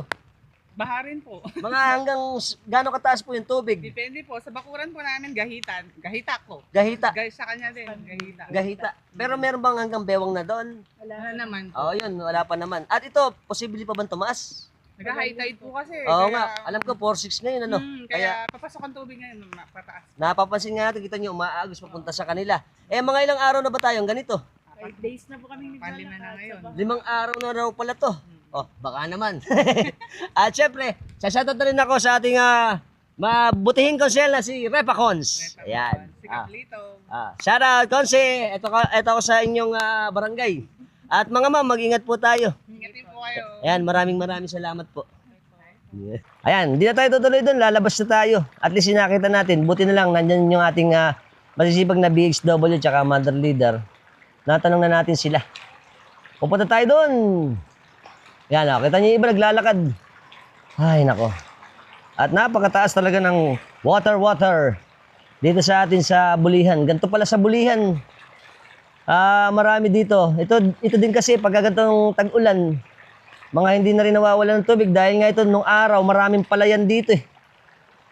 Baharin po. Mga hanggang gaano kataas po yung tubig? Depende po. Sa bakuran po namin, gahitan. Gahita ko. Gahita. Sa kanya din, gahita. Gahita. Pero meron bang hanggang bewang na doon? Wala naman po. Oo, yun. Wala pa naman. At ito, posible pa bang tumaas? Nag-high tide po kasi. Oo kaya, nga. Alam ko, 4-6 ngayon, ano? kaya papasok ang tubig ngayon, pataas. Napapansin nga natin, kita nyo, umaagos papunta sa kanila. Eh, mga ilang araw na ba tayong ganito? 5 days na po kami Panlima na ngayon. 5 araw na raw pala to. Oh, baka naman. At syempre, sasyatot na rin ako sa ating mabutihing konsel na si Repa Cons. Ayan. Si Kaplito. Shout out, Konse. Ito ako sa inyong barangay. At mga ma'am, mag-ingat po tayo. Ingatin po kayo. Ayan, maraming salamat po. Yeah. Ayan, hindi na tayo tutuloy doon. Lalabas na tayo. At least sinakita natin. Buti na lang, nandyan yung ating masisipag na BHW tsaka mother leader. Natanong na natin sila. Pupunta tayo doon. Yan, kita niyo iba naglalakad. Ay, nako. At napakataas talaga ng water. Dito sa atin sa Bulihan. Ganito pala sa Bulihan. Marami dito. Ito din kasi pag ganitong tag-ulan, mga hindi na rin nawawala ng tubig dahil nga ito nung araw maraming palayan dito eh.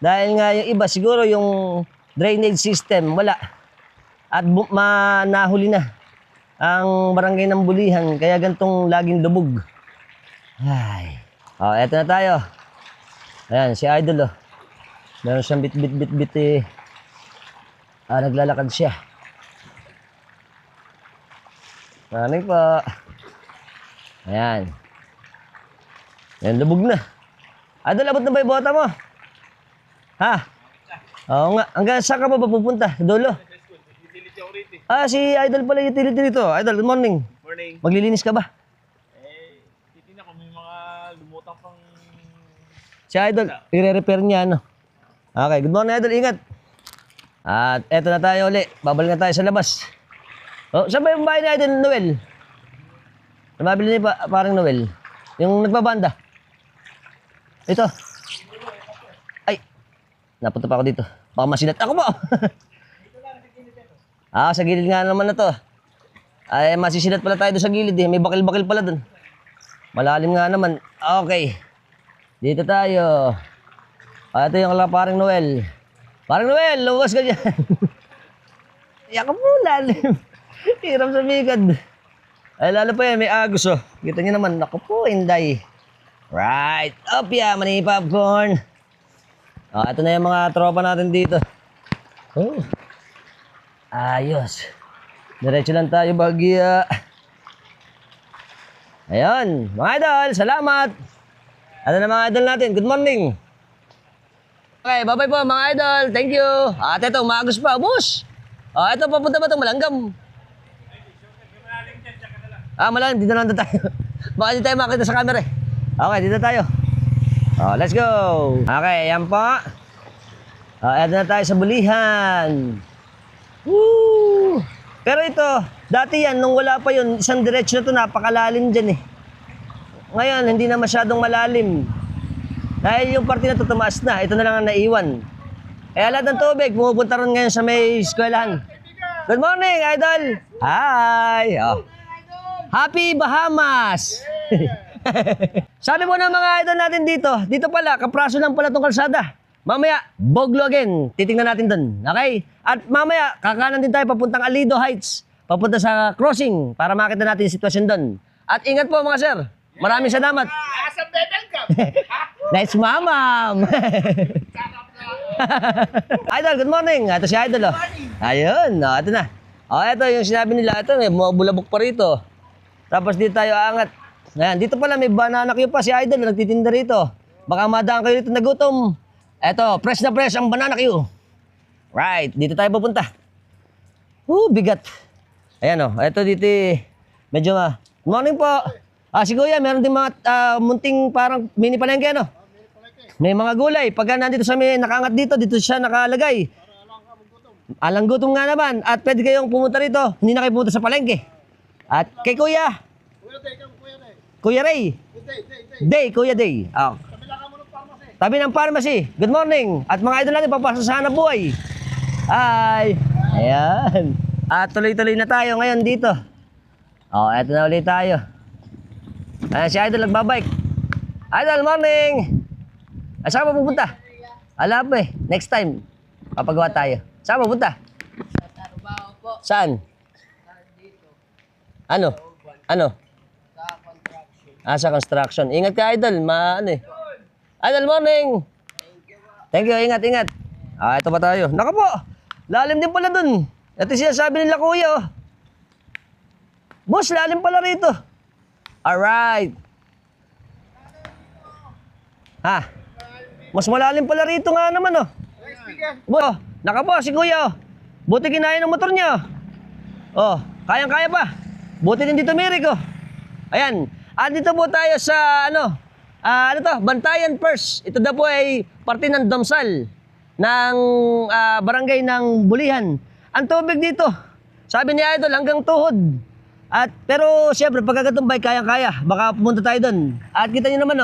Dahil nga yung iba siguro yung drainage system wala. At nahuli na ang barangay ng Bulihan kaya ganitong laging lubog. Ay. Oh, eto na tayo. Ayan, si Idol oh. Meron siyang bit eh. Naglalakad siya. Maraming po. Ayan. Ayan, lubog na. Idol, abot na ba yung bota mo? Ha? Oo nga. Hanggang saan ka pa pupunta? Dulo? Si Idol pala utility dito. Idol, good morning. Morning. Maglilinis ka ba? Titignan ko may mga lumutang pang... Si Idol, i-repair niya ano. Okay, good morning Idol, ingat. At eto na tayo uli. Babalik na tayo sa labas. Oh, saan ba yung bahay ni Idol Noel? Nababili niya parang Noel. Yung nagbabanda. Ito. Ay. Napunta pa ako dito. Baka masilat ako po. Sa gilid nga naman na to. Ay, masisilat pala tayo doon sa gilid eh. May bakil-bakil pala doon. Malalim nga naman. Okay. Dito tayo. Ito yung paring Noel. Paring Noel, luwas ka dyan. Yakap mo, lalim. Hiram sa bigad. Ay, lalo pa yan, may agos, oh. Kita nyo naman, naku po, Inday. Right, up ya, mani popcorn. Ito na yung mga tropa natin dito. Oh. Ayos. Diretso lang tayo, bagya. Ayun, mga idol, salamat. Ano na mga idol natin, good morning. Okay, bye-bye po mga idol, thank you. At ito, umagos pa, boss. Ito, papunta ba itong Malanggam? Malalim, dito lang tayo. Baka hindi tayo makita sa camera eh. Okay, dito tayo. Let's go. Okay, yan po. Eto na tayo sa Bulihan. Woo! Pero ito, dati yan, nung wala pa yun, isang diretso na ito, napakalalim dyan eh. Ngayon, hindi na masyadong malalim. Dahil yung parte na ito tumaas na, ito na lang ang naiwan. Kaya lahat ng tubig, pumupunta ron ngayon sa may eskwelahan. Good morning, idol! Hi! Happy Bahamas! Sabi mo ng mga idol natin dito pala, kapraso lang pala itong kalsada. Mamaya, Boglo again. Titingnan natin doon. Okay? At mamaya, kakanan din tayo papuntang Alido Heights. Papunta sa crossing para makita natin yung sitwasyon doon. At ingat po mga sir. Maraming salamat. Asa bedal ka? Nice mamam. Idol, good morning. Ito si Idol. Oh. Ayun. Ito na. Ito yung sinabi nila. Ito, may mga bulabok pa rito. Tapos dito tayo angat. Ayan, dito pala may banana queue pa si Idol. Nagtitinda rito. Baka madaan kayo dito na gutom. Eto, fresh na fresh ang banana queue. Right, dito tayo pupunta. Bigat. Ayan o, eto dito medyo good morning po. Si Kuya, meron din mga munting parang mini palengke ano? May mga gulay. Pagka nandito sa may nakaangat dito siya nakalagay. Alang gutom nga naman. At pwede kayong pumunta rito. Hindi na kayo pumunta sa palengke. At kay Kuya. Kuya Ray. Kuya Day. Tabi ng pharmacy. Good morning. At mga idol natin, papasok sa hanap buhay. Hi. Ayan. At tuloy-tuloy na tayo ngayon dito. Eto na ulit tayo. Ayan si Idol nagbabike. Idol, morning. Saan ka pupunta? Ala pa eh. Next time. Papagawa tayo. Saan ka pupunta? Sa Tarubaho po. Saan? Ano? Sa construction. Sa construction. Ingat ka, Idol. Idol, morning. Thank you. Ingat. Ito pa tayo. Naka po. Lalim din pala dun. Ito siya sabi nila kuya. Oh. Boss, lalim pala rito. Alright. Mas malalim pala rito nga naman oh. Naka po si kuya oh. Buti kinain ng motor niya oh. Kayang-kaya pa. Buti din dito mirik oh. Ayan. Dito po tayo sa Bantayan First. Ito daw po ay parte ng Damsal ng barangay ng Bulihan. Ang tubig dito, sabi ni Idol, hanggang tuhod. Pero siyempre, pagkagatumbay, kayang-kaya. Baka pumunta tayo doon. At kita nyo naman,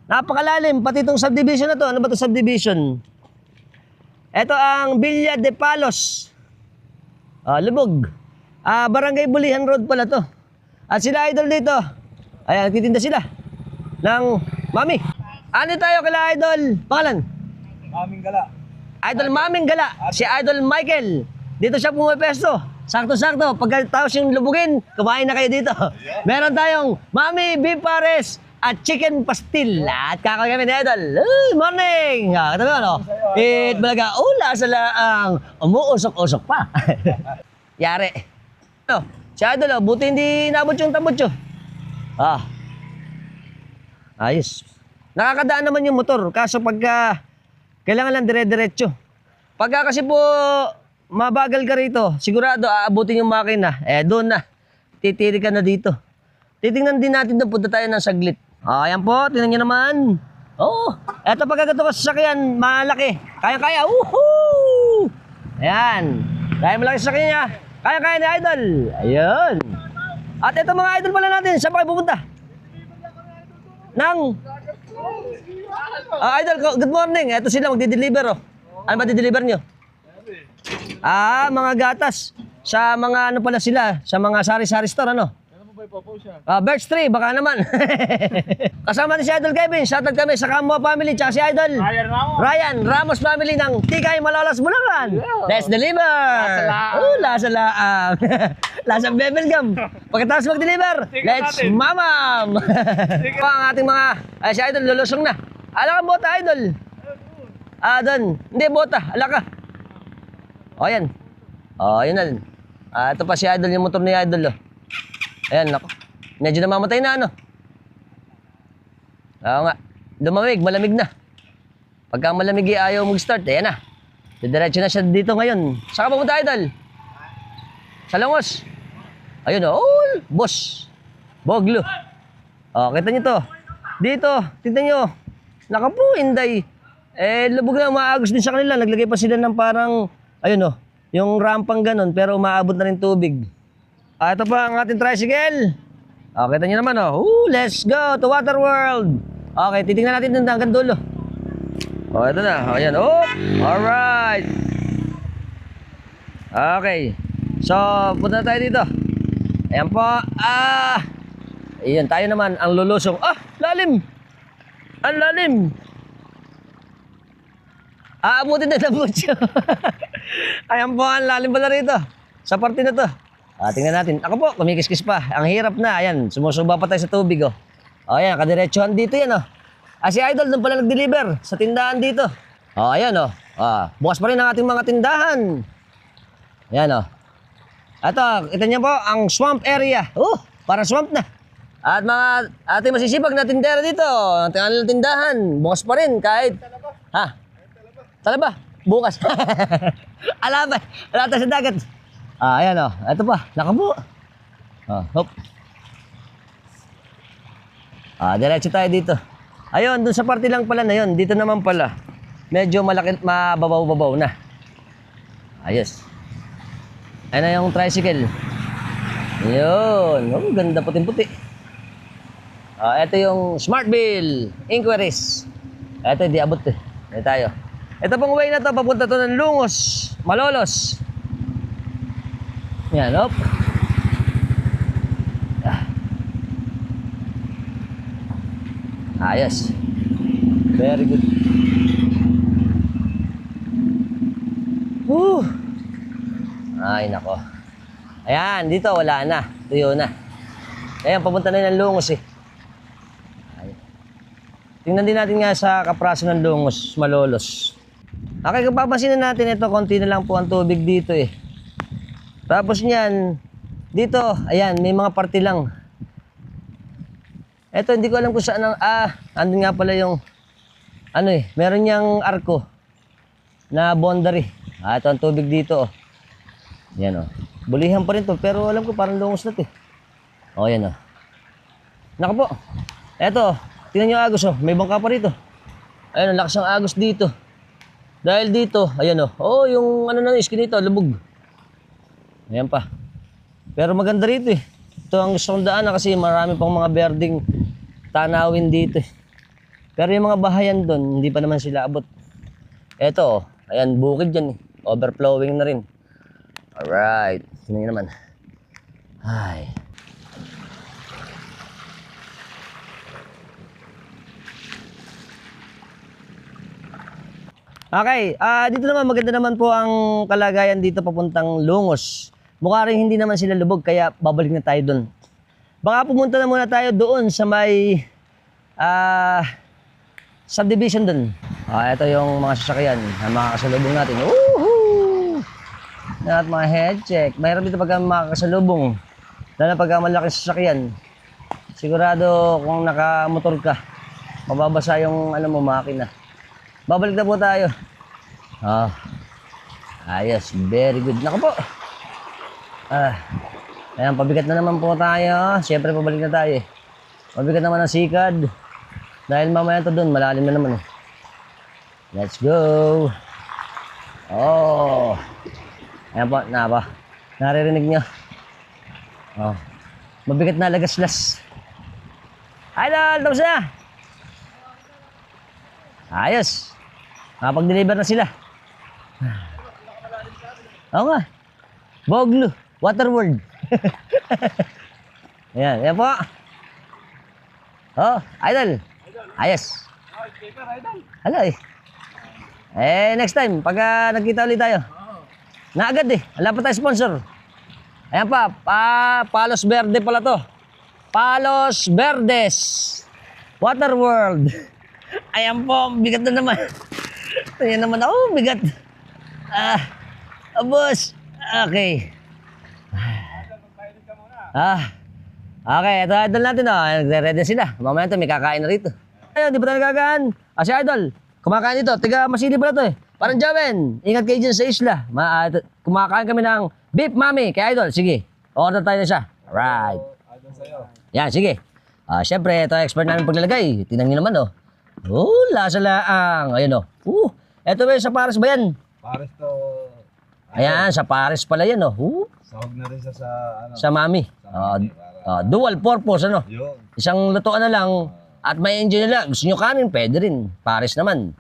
napakalalim. Pati itong subdivision na to. Ano ba itong subdivision? Ito ang Villa de Palos. Lubog. Barangay Bulihan Road pala to. At sila Idol dito. Ayan, nagtitinda sila ng mami. Ano tayo kila Idol? Pangalan? Maming gala. Idol Maming Gala. Si Idol Michael. Dito siya pumapesto. Sakto-sakto. Pagkatapos yung lubugin, kumain na kayo dito. Meron tayong Mami Beef Pares at Chicken Pastil. At kakawin kami ni Idol. Morning! Katabi mo, no? Balaga, lasa lang. Umuusok-usok pa. Yari. Si Idol, buti hindi nabot yung tambutso. Ayos. Nakakadaan naman yung motor. Kaso pagka kailangan lang dire-diretso. Pagka kasi po mabagal ka rito, sigurado aabutin yung makina. Doon na. Titiri ka na dito. Titingnan din natin doon. Punta tayo ng saglit. Ayan po. Tingnan nyo naman. Eto pagkagato ka sa sasakyan, malaki. Kaya-kaya. Woohoo! Ayan. Kaya malaki sa sasakyan niya. Kaya-kaya ni Idol. Ayun. At ito mga Idol pala natin. Saan pa kayo pupunta? Idol, good morning. Ito sila magdi-deliver Ano ba di-deliver nyo? Mga gatas. Sa mga pala sila, sa mga sari-sari store, ano? Tambay pa po siya. Birch 3, baka naman. Kasama ni si Idol Kevin. Shoutout kami sa Kamwa family. Tsaka si Idol Ryan Ramos. Ryan Ramos family ng Tikay Malolos, Bulacan. Let's deliver. Lasa laang. Lasa laang. Lasa bebel gum. Pagkatapos mag-deliver, Tingnan let's natin. mamam. Ang ating mga, si Idol lulusong na. Ala ka bota, Idol. Doon. Hindi, bota. Ala ka. O, yan. O, yun na din. Ito pa si Idol, yung motor ni Idol. Ayan, ako. Medyo namamatay na, ano? Oo nga. Lumamig, malamig na. Pagka malamig, ayaw mag-start. Ayan na. Didiretso na siya dito ngayon. Saan ka pumunta, Idol? Sa Langos. Ayun, oh, boss. Boglo. O, kita nyo to. Dito, tignan nyo. Nakapo, Inday. Lubog na, umaagos din sa kanila. Naglagay pa sila ng parang, ayun, yung rampang ganon, pero umaabot na rin tubig. Ito pa ang ating tricycle. Kita nyo naman, let's go to Water World. Okay, titingnan natin dun hanggang dulo. Ito na. Ayan, alright. Okay. So, punta na tayo dito. Ayan po. Ayan, tayo naman ang lulusong. Lalim. Ang lalim. Aabutin na ng butyo. Ayan po, ang lalim pala rito. Sa parte na to. Tingnan natin. Ako po, kumikis-kis pa. Ang hirap na. Ayan, sumusuba pa tayo sa tubig, ayan, kadiretsuhan dito yan, si Idol, doon pala nag-deliver sa tindahan dito. Ayan, bukas pa rin ang ating mga tindahan. Ayan, Ito, kita niyo po, ang swamp area. Para swamp na. At mga ating masisipag na tindera dito. Ang kanilang tindahan. Bukas pa rin kahit... Talaba? Bukas. Alabay. Alata sa dagat. Ayan, ito pa. Nakabu. Hop. Diretso tayo dito. Ayun, dun sa parte lang pala na yun. Dito naman pala. Medyo malaki, mababaw-babaw na. Ayos. Ayan na yung tricycle. Yun. Ganda puting-puti. Ito yung Smartville Inquiries. Ito, di abot eh. Ito tayo. Ito pong way na to, papunta to ng Lungos, Malolos. Yan, hop. Ayos. Very good. Ay, nako. Ayan, dito wala na. Tuyo na. Ayan, papunta na ng Lungos eh. Ayan. Tingnan din natin nga sa kapraso ng Lungos, Malolos. Okay, kung papansinin natin ito, konti na lang po ang tubig dito eh. Tapos niyan, dito, ayan, may mga parte lang. Ito, hindi ko alam kung saan ang, andun nga pala yung, meron niyang arko na boundary. Ito ang tubig dito, Yan, bulihan pa rin to, pero alam ko parang Lungos na to eh. Yan, Naku po. Ito, tingnan niyo agos, may bangka pa rito. Ayun, lakas ng agos dito. Dahil dito, ayan yung ng iskin nito, lubog. Ayan pa. Pero maganda rito eh. Ito ang gusto kong daan kasi marami pang mga berding tanawin dito eh. Pero yung mga bahayan doon, hindi pa naman sila abot. Ito, ayan, bukid dyan eh. Overflowing na rin. Alright, tingnan nyo naman. Ay. Okay, dito naman maganda naman po ang kalagayan dito papuntang Lungos. Mukha rin hindi naman sila lubog kaya babalik na tayo doon. Baka pumunta na muna tayo doon sa may subdivision doon. Ito yung mga sasakyan na makakasalubong natin. Woohoo! At mga head check. Mahirap dito pagka makakasalubong. Lalo na pagka malaki sasakyan. Sigurado kung nakamotor ka, mababasa yung makina. Babalik na po tayo. Ayos, very good. Naku po. Ayan, pabigat na naman po tayo. Siyempre, pabalik na tayo eh. Pabigat naman ang sikad. Dahil mamaya to dun, malalim na naman eh. Let's go. Ayan po, naririnig nyo. Mabigat na lagaslas. Idol, tapos na. Ayos. Nakapag-deliver na sila. Oo nga. Boglo. Water World. Ayan, ayan po. Oh, idol. Ayos. Oh, paper, idol. Hala eh. Next time, pag nagkita ulit tayo. Na agad eh. Wala pa tayo sponsor. Ayan pa, Palos Verde pala to. Palos Verdes. Water World. Ayan po, bigat na naman. Ayan naman ako, bigat. Boss. Okay. Okay, ito idol natin oh. Nagre-ready sila. Mamaya ito, may kakain na rito. Ayun, di ba tayo nagkakaan? Si idol, kumakain dito. Tiga Masili pala to eh. Parang Javen, ingat kayo dyan sa isla. Kumakain kami ng beef mami. Kaya idol, sige. Order tayo na siya. Alright. Yan, sige. Siyempre, ito expert namin paglalagay. Tingnan nyo naman oh. Lasa laang. Ayun oh. Ito ba sa Paris ba yan? Pares to. Ayan, sa Paris pala yan oh. Sahog na rin siya sa ano. Sa mami. Dual purpose ano. Yun. Isang lutuan na lang at may enjoy nila. Gusto nyo kanin, pwede rin. Paris naman.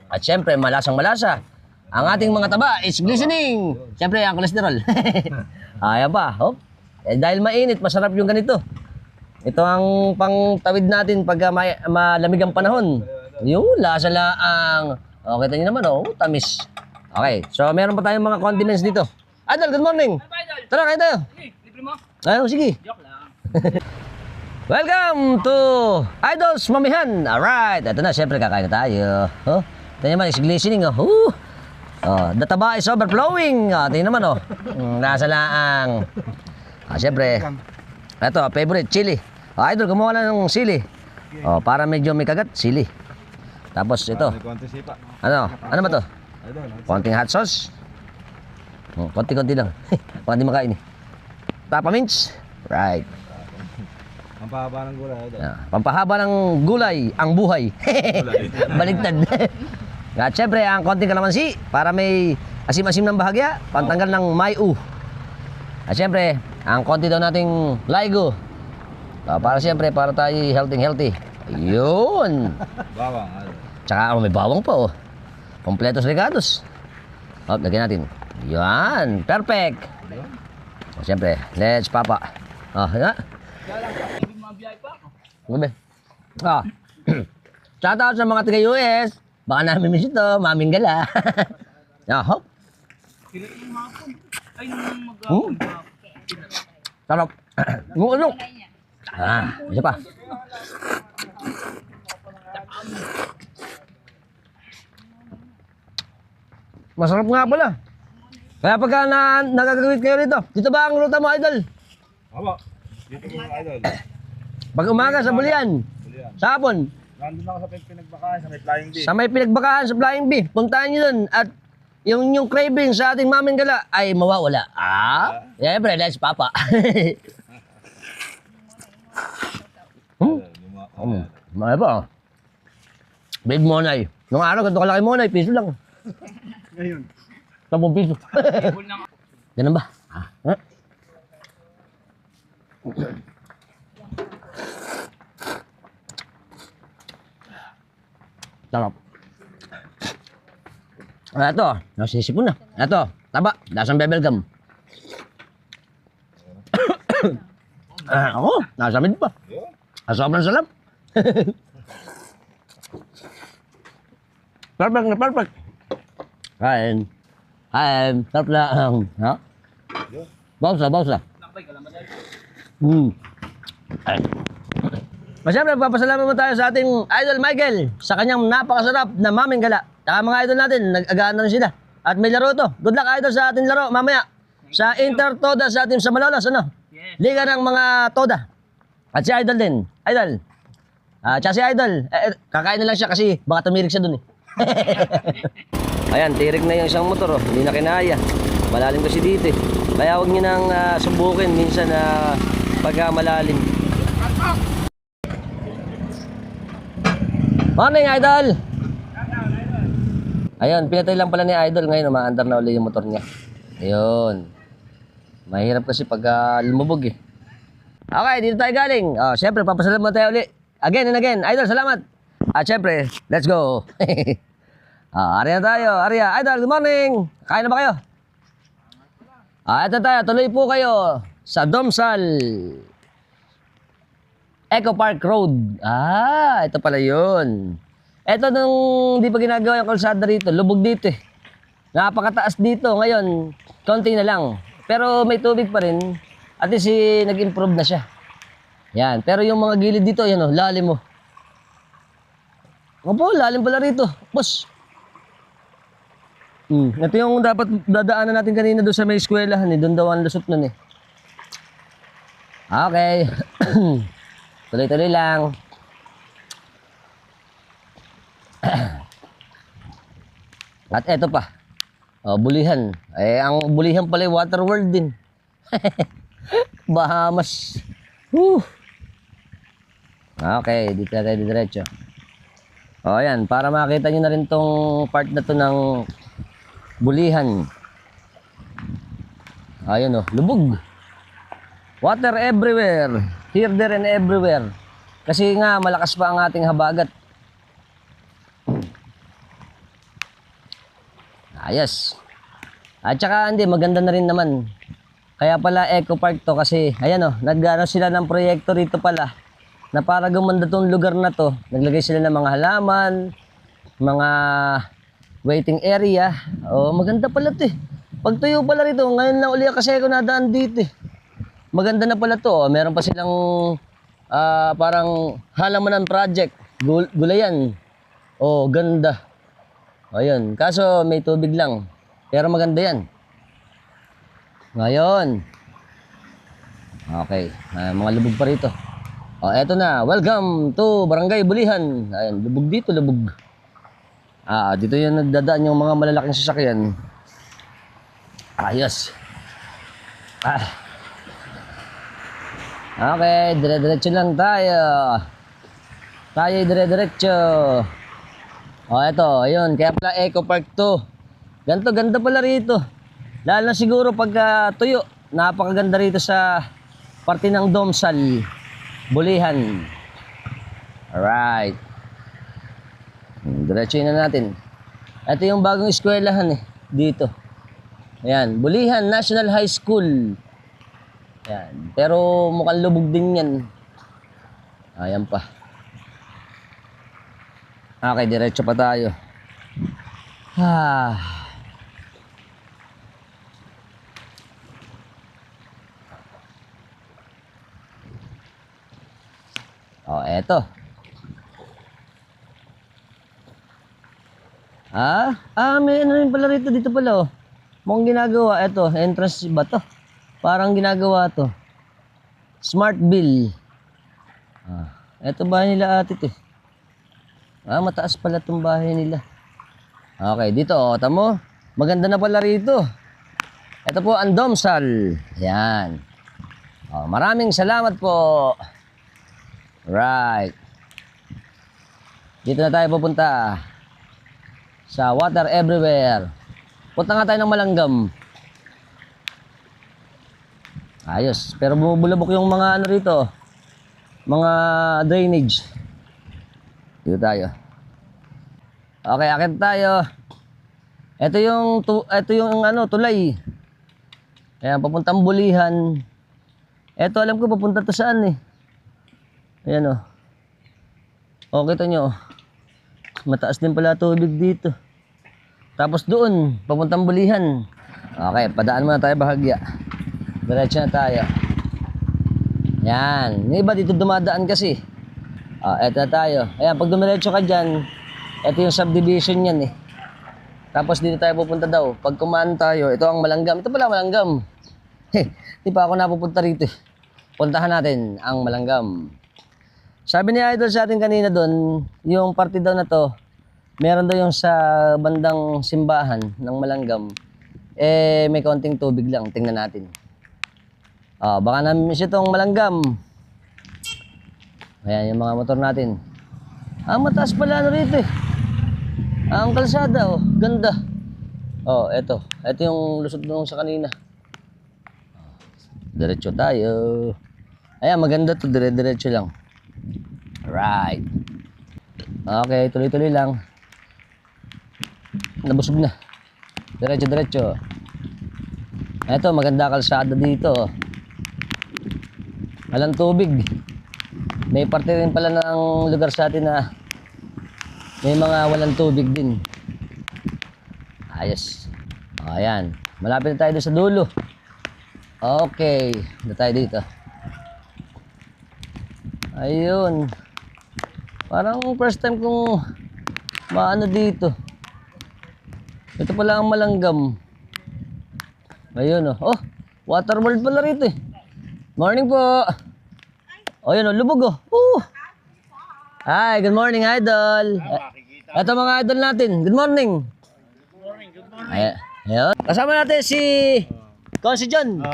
At syempre, malasang malasa. Ang ating mga taba is glistening. Syempre, ang kolesterol. Ayan pa. Dahil mainit, masarap yung ganito. Ito ang pangtawid natin pag malamig ang panahon. Yung lasa laang. Kita nyo naman tamis. Okay, so meron pa tayong mga condiments dito. Idol, good morning. Tara, kain tayo. Libre mo? Sige. Joke lang. Welcome to Idol's Mamihan. Alright, ito na, syempre kakain na tayo. Ito naman is glistening. The taba is overflowing. Tingnan naman nasa laang. Syempre, ito, favorite, chili. Idol, gumawa na ng sili. Para medyo may kagat, sili. Tapos ito, May konti sipa. ano ba to? Idol. Konting hot sauce. Konti-konti lang. Konti makain eh. Tapa mints. Right. Ang pahaba ng gulay, idol. Pampahaba ng gulay, ang buhay. Baligtad. At syempre, ang konting kalamansi para may asim-asim ng bahagya, pantanggal ng mayu. At syempre, ang konti daw nating laigo. Para syempre, para tayo healthy. Yun. Bawang, idol. Tsaka may bawang pa Kompletos regados. Lagyan natin. Yan. Perfect. Siyempre, let's papa. Yan. Gabi. Shout out sa mga taga-US. Baka namin miss ito. Maming gala. Hop. Ay, nung mag-aapon pa. Sarap. Ano? Isa pa. Masarap nga pala. Kaya pagka nagagawin kayo rito, dito ba ang ruta mo, idol? Aba. Dito po, idol. Pag umaga sa Bulian, Bulian. sa hapon, Nandun ako sa pinagbakahan sa may flying bee. sa may pinagbakahan sa Flying Bee, puntahan nyo dun at yung craving sa ating maming gala ay mawawala. Siyempre, let's papa. Mahal pa. Big monay. Nung araw, ganito kalaki monay, piso lang. Ngayon. 10 piso. Table na nga. Ganun ba? Sarap. Ito, nasisipon na. Ito, taba, lasang bebel gum. Nasa mid pa. Sobrang sarap. Perfect na perfect. Kain. Sarap lang. Bausa. Nakbay ka lang madali. Siyempre, papasalamat mo tayo sa ating idol Michael sa kanyang napakasarap na maming gala. Saka mga idol natin, nag-agaan na rin sila. At may laro to. Good luck idol sa ating laro mamaya. Sa Inter Toda sa ating sa Malolos, Yes. Liga ng mga Toda. At si idol din. Idol. Tsaka si idol. Kakain na lang siya kasi baka tumirik siya dun eh. Ayan, tirik na yung isang motor Hindi na kinaya. Malalim kasi dito eh. Kaya huwag nyo nang subukin minsan na pagka malalim. Morning, idol! Ayun, pinatay lang pala ni idol ngayon. Umaandar na ulit yung motor niya. Ayun. Mahirap kasi pag lumubog eh. Okay, dito tayo galing. Siyempre, papasalamat tayo ulit. Again and again. Idol, salamat. At siyempre, let's go. Arya tayo. Arya, idol, good morning. Kain na ba kayo? Ito tayo. Tuloy po kayo sa Domsal. Eco Park Road. Ah, ito pala yun. Ito nung di pa ginagawa yung kalsada rito, lubog dito eh. Napakataas dito. Ngayon, konti na lang. Pero may tubig pa rin. At least nag-improve na siya. Yan. Pero yung mga gilid dito, yan o, lalim mo. Opo, lalim pala rito. Boss. Ito yung dapat dadaanan natin kanina doon sa may eskwelahan eh. Doon daw ang lusot nun eh. Okay. Tuloy-tuloy lang. At eto pa. Oh, bulihan. Eh, ang bulihan pala yung Water World din. Bahamas. Whew. Okay, dito na tayo diretso. O, yan. Para makita nyo na rin tong part na to ng bulihan. Ayun o, lubog. Water everywhere. Here, there, and everywhere. Kasi nga, malakas pa ang ating habagat. Ayos. At saka, hindi, maganda na rin naman. Kaya pala Eco Park to kasi, ayan o, nag-ano sila ng proyekto rito pala. Na para gumanda tong lugar na to, naglagay sila ng mga halaman, mga waiting area. O, maganda pala to eh. Pagtuyo pala rito, ngayon lang uli kasi ako nadaan dito eh. Maganda na pala to. O, meron pa silang parang halamanan project. Gulayan. O, ganda. O, yun. Kaso may tubig lang. Pero maganda yan. Ngayon. Okay. Mga lubog pa rito. O, eto na. Welcome to Barangay Bulihan. Ayan, lubog dito, lubog. Dito yung nagdadaan yung mga malalaking sasakyan. Ayos. Okay, dire-diretso lang tayo. Tayo dire-diretso. O, eto, ayun. Kaya pala Eco Park to. Ganto, ganda pala rito. Lalo na siguro pagka tuyo. Napakaganda rito sa parte ng Domsal. Bulihan. Alright. Diretsuin na natin. Ito yung bagong eskwelahan eh. Dito. Ayan. Bulihan National High School. Ayan. Pero mukhang lubog din yan. Ayan pa. Okay, diretso pa tayo. Oh, eto. May ano rin pala rito. Dito pala, oh. Mukhang ginagawa. Eto, entrance ba to? Parang ginagawa to. Smart Bill. Eto bahay nila ate to. Mataas pala itong bahay nila. Okay, dito, oh. Tamo. Maganda na pala rito. Ito po ang Domsal. Yan. Oh, maraming salamat po. Right. Dito na tayo pupunta. Sa Water Everywhere. Punta nga tayo ng Malanggam. Ayos. Pero bumubulabok yung mga ano rito. Mga drainage. Dito tayo. Okay, akit tayo. Ito yung ano, tulay. Ayan, papuntang Bulihan. Ito, alam ko papunta to saan eh. Ayan o. O, kita nyo. Mataas din pala tubig dito. Tapos doon, papuntang Bulihan. Okay, padaan muna tayo bahagya. Diretso na tayo. Yan. Yung iba dito dumadaan kasi. Eto na tayo. Ayan, pag dumiretso ka dyan, eto yung subdivision yan eh. Tapos dito tayo pupunta daw. Pag kumaan tayo, ito ang Malanggam. Ito pala Malanggam. Di pa ako napupunta rito eh. Puntahan natin ang Malanggam. Sabi ni Idol sa atin kanina doon, yung party daw na to, meron daw yung sa bandang simbahan ng Malanggam. Eh, may konting tubig lang. Tingnan natin. Baka namiss itong Malanggam. Ayan yung mga motor natin. Mataas pala ano rito eh. Ang kalsada oh, ganda. Eto. Eto yung lusot doon sa kanina. Diretso tayo. Ayan, maganda to, dire-diretso lang. Right. Okay, tuloy-tuloy lang. Nabusog na. Diretso-diretso. Eto, maganda kalsada dito. Walang tubig. may parte rin pala ng lugar sa atin na may mga walang tubig din. Ayos. Ayan. Malapit na tayo doon sa dulo. Okay. Na tayo dito. Ayun. Parang first time kong maano dito. Ito pala ang Malanggam. Ayun oh. Oh, waterworld pala rito eh. Morning po. Oh, yun oh, lubog oh. Hi, good morning idol. Ito mga idol natin. Good morning. Ayun. Kasama natin si Consi John.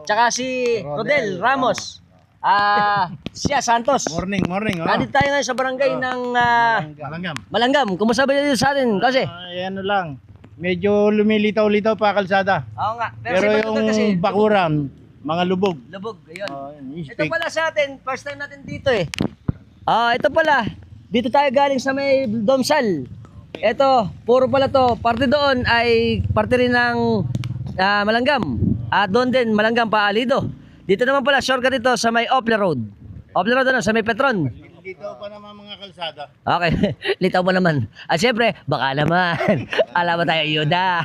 Tsaka si Rodel Ramos. Siya Santos. Morning. Nandito tayo ngayon sa barangay ng Malanggam. Malanggam. Kumusta ba dito sa atin, Consi? Ano lang. Medyo lumilitaw-litaw pa kalsada. Oo nga. Pero si yung Bandol kasi, bakuran, mga lubog. lubog. Ayun. Ito Speak. pala sa atin, first time natin dito eh. Ito pala, dito tayo galing sa may Domsal. Ito, puro pala to. Parte doon ay parte rin ng Malanggam. At doon din, Malanggam pa Alido. Dito naman pala, shortcut dito sa may Opler Road. Opler Road ano, sa may Petron. Litaw pa naman mga kalsada. Okay, litaw mo naman. At syempre, baka naman. Alam mo tayo, Yuda.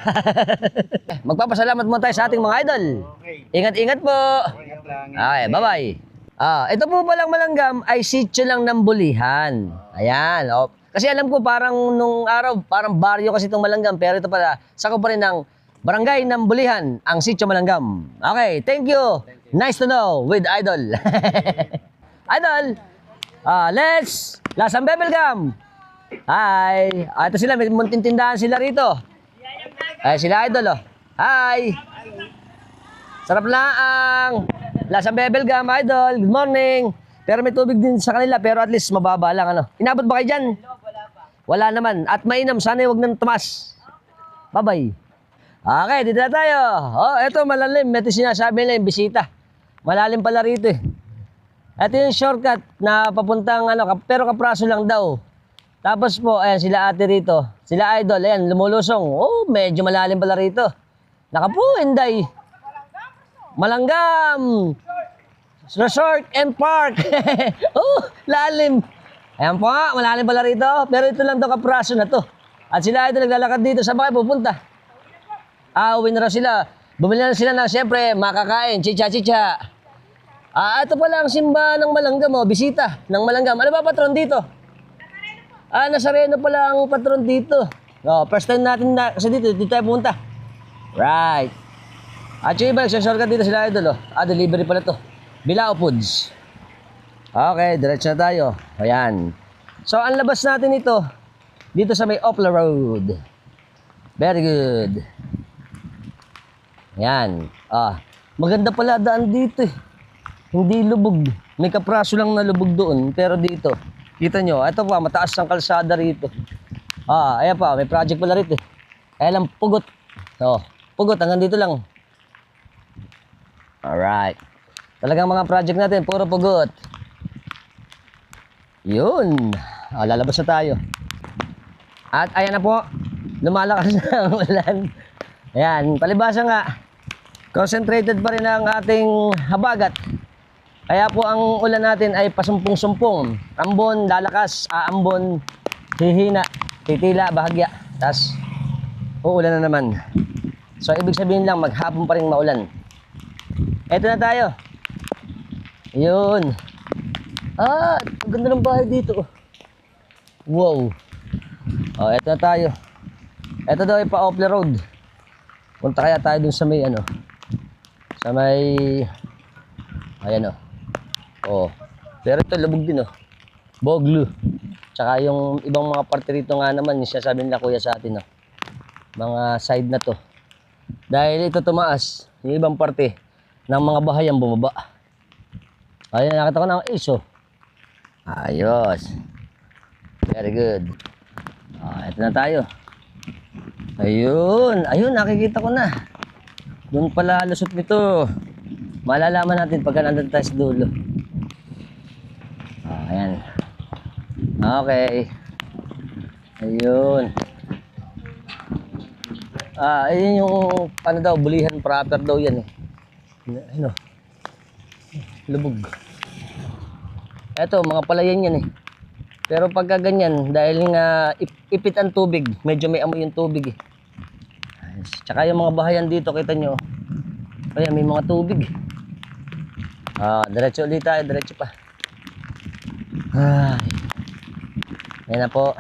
Magpapasalamat muna tayo sa ating mga idol. Okay. Ingat-ingat po. Ingat lang. Okay, bye-bye. Ito po palang Malanggam ay sitio lang ng Bulihan. Ayan. Oh. Kasi alam ko parang nung araw, parang baryo kasi itong Malanggam. Pero ito pala, sakop pa rin ng barangay ng Bulihan, ang sitio Malanggam. Okay, thank you. Nice to know with Idol. Idol, let's lasang bebelgam. Hi. Ito sila, may munting tindahan sila rito. Ay, sila Idol, oh. Hi. Sarap lang ang lasang bebelgam, Idol. Good morning. Pero may tubig din sa kanila, pero at least mababa lang, ano. Inabot ba kayo dyan? Wala naman. At mainam, sana huwag nang tumas. Bye-bye. Okay, dito na tayo. Oh, eto malalim. Ito sinasabi nila yung bisita. Malalim pala rito eh. Ito yung shortcut na papuntang ano, pero kapraso lang daw. Tapos po, ayan sila ate rito. Sila Idol, ayan, lumulusong. Oh, medyo malalim pala rito. Nakapu, Inday. Malanggam. Resort and Park. Oh, lalim. Ayan po nga, malalim pala rito. Pero ito lang daw kapraso na to. At sila Idol naglalakad dito. Saan ba kayo pupunta? Uwi na raw sila. Bumili na sila ng siyempre makakain, chicha-chicha. Ito pala ang simba ng Malanggam, oh, bisita ng Malanggam. Ano ba patron dito? Nazareno pala ang patron dito. Oh, first time natin na, kasi dito tayo pumunta. Right. At yung iba, shortcut dito sila Idol, oh. Delivery pala to. Bilao Foods. Okay, diretso na tayo. Ayan. So, ang labas natin ito, dito sa may Opler Road. Very good. Ayan. Maganda pala daan dito eh. Hindi lubog. May kapraso lang na lubog doon. Pero dito, kita nyo, ito pa, mataas ang kalsada rito. Ayan pa, may project pala rito eh. Ayan lang, pugot. Pugot, hanggang dito lang. Alright. Talagang mga project natin, puro pugot. Yun. Lalabas na tayo. At ayan na po, lumalakas na ang ulan. Ayan, palibasa nga, concentrated pa rin ang ating habagat. Kaya po ang ulan natin ay pasumpong-sumpong. Ambon, lalakas, aambon, hihina, titila, bahagya. Tapos, uulan na naman. So, ibig sabihin lang, maghapon pa rin maulan. Eto na tayo. Yun. Ang ganda ng bahay dito. Wow. Eto na tayo. Eto daw ay pa-Opler Road. Punta kaya tayo dun sa may ano. Sa may... Ayan pero ito lubog din Boglu. Tsaka yung ibang mga parte rito nga naman, yung sinasabi nila kuya sa atin mga side na to. Dahil ito tumaas, yung ibang parte ng mga bahay ang bumaba. Ayan, nakita ko ng iso. Ayos. Very good. Ito na tayo. Ayun, nakikita ko na. Doon pala lusot nito. Malalaman natin pagka nandun tayo sa dulo. Ayan. Okay. Ayun. Ayun yung ano daw, Bulihan proper daw yan eh. Ano? Lubog. Eto, mga palayan yan eh. Pero pagka ganyan, dahil nga ipit ang tubig, medyo may amoy yung tubig eh. Tsaka yung mga bahayan dito, kita nyo. Ayan, may mga tubig. Diretso ulit tayo, diretso pa. Ay. Ayan na po.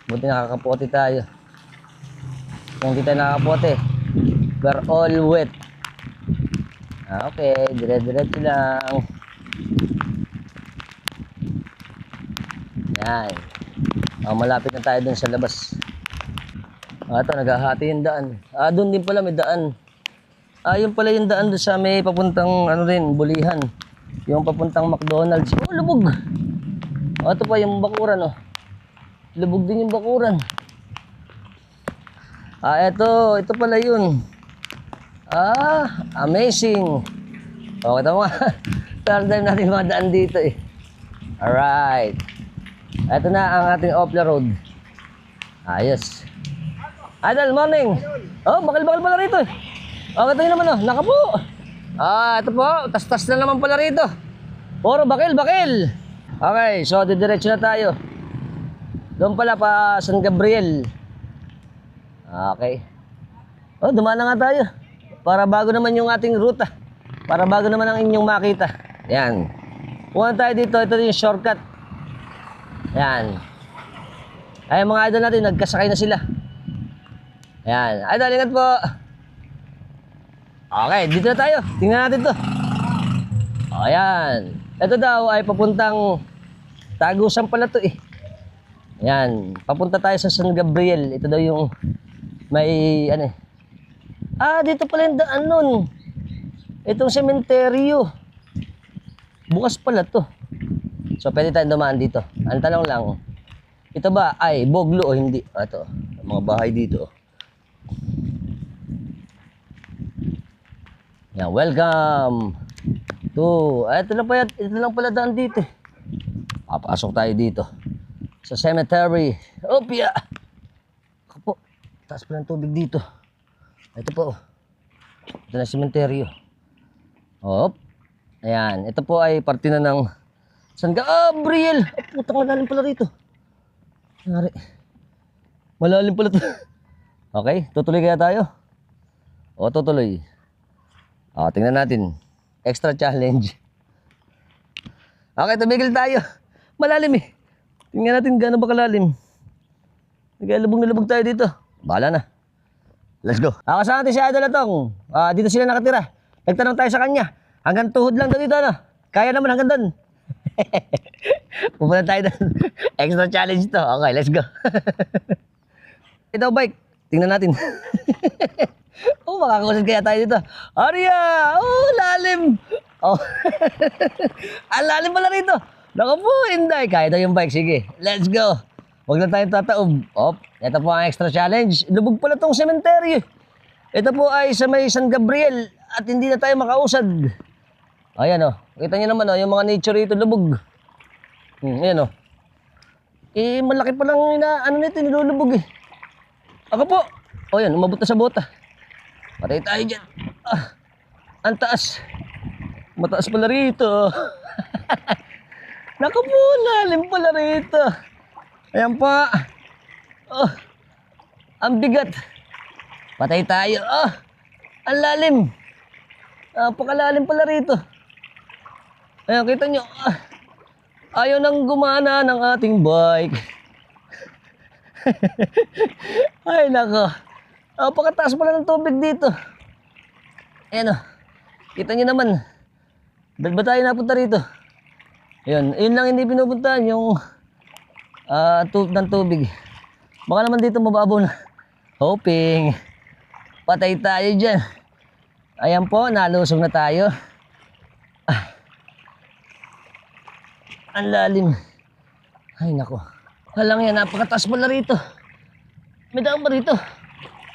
Buti nakakapote tayo. Kung hindi tayo nakakapote, we're all wet. Okay, dire-diretso lang. Yan. Malapit na tayo dun sa labas. Ito, naghahati yung daan. Doon din pala may daan. Yun pala yung daan doon sa may papuntang ano rin, Bulihan. Yung papuntang McDonald's. Lubog. Ito pa yung bakuran, oh. Lubog din yung bakuran. Ito pala yun. Amazing. Okay, tama. Third time natin mga daan dito eh. Alright. Ito na ang ating Opla Road. Ayos. Idol, morning. Bakal-bakal pala rito eh. Ito yun naman oh, nakapo. Ito po, tas-tas na naman pala rito. Puro bakil-bakil. Okay, so didiretso na tayo. Doon pala pa San Gabriel. Okay. Dumaan na nga tayo. Para bago naman yung ating ruta. Para bago naman ang inyong makita. Yan. Pumunta tayo dito, ito yung shortcut. Yan. Ay mga idol natin, nagkasakay na sila. Yan. Idol, ingat po. Okay, dito na tayo. Tingnan natin to. Ayan. Ito daw ay papuntang Tagusan pala to eh. Yan. Papunta tayo sa San Gabriel. Ito daw yung may ano eh. Dito pala yung daan nun. Itong sementeryo. Bukas pala to. So pwede tayong dumaan dito. Ang tanong lang, ito ba ay Boglo o hindi? Ito, mga bahay dito. Yan, welcome to, ito lang pala daan dito. Papasok tayo dito sa cemetery. Opia! Kapo, taas pa ng tubig dito. Ito po. Ito na cemetery. Ayan, ito po ay parte na ng San Gabriel. Putang, malalim pala rito. Malalim pala to. Okay, tutuloy kaya tayo? Tutuloy. Tingnan natin. Extra challenge. Okay, tumigil tayo. Malalim eh. Tingnan natin gaano ba kalalim. Lubog na lubog tayo dito. Bahala na. Let's go. Kasama natin si Idol Atong. Dito sila nakatira. Nagtanong tayo sa kanya. Hanggang tuhod lang daw dito, ano? Kaya naman hanggang doon. Pupunta tayo doon. Extra challenge to. Okay, let's go. Ito bike. Tingnan natin. Makakusad kaya tayo dito. Arya! Lalim! Ang lalim pala rito. Naku po, Inday. Kaya daw yung bike. Sige, let's go. Huwag na tayong tataob. Ito po ang extra challenge. Lubog pala tong cemetery. Ito po ay sa may San Gabriel at hindi na tayo makausad. Ayan o. Kita nyo naman yung mga nature rito lubog. Ayan o. Malaki pa lang nito, nilulubog eh. Ako po. Ayan, umabot na sa bota. Patay tayo dyan. Ang taas. Mataas pala rito. Naku po, lalim pala rito. Ayan pa. Ang bigat. Patay tayo. Ang lalim. Napakalalim pala rito. Ayan, kita nyo. Ayaw nang gumana ng ating bike. Ay, nako. Napakataas pala ng tubig dito. Ayan o. Kita nyo naman. Ba't ba tayo napunta rito? Ayun, yun lang hindi pinupuntahan yung ng tubig. Baka naman dito mababaw na. Hoping. Patay tayo dyan. Ayan po, nalusog na tayo. Ang lalim. Ay nako. Halang yan, napakataas pala rito. May daan ba rito?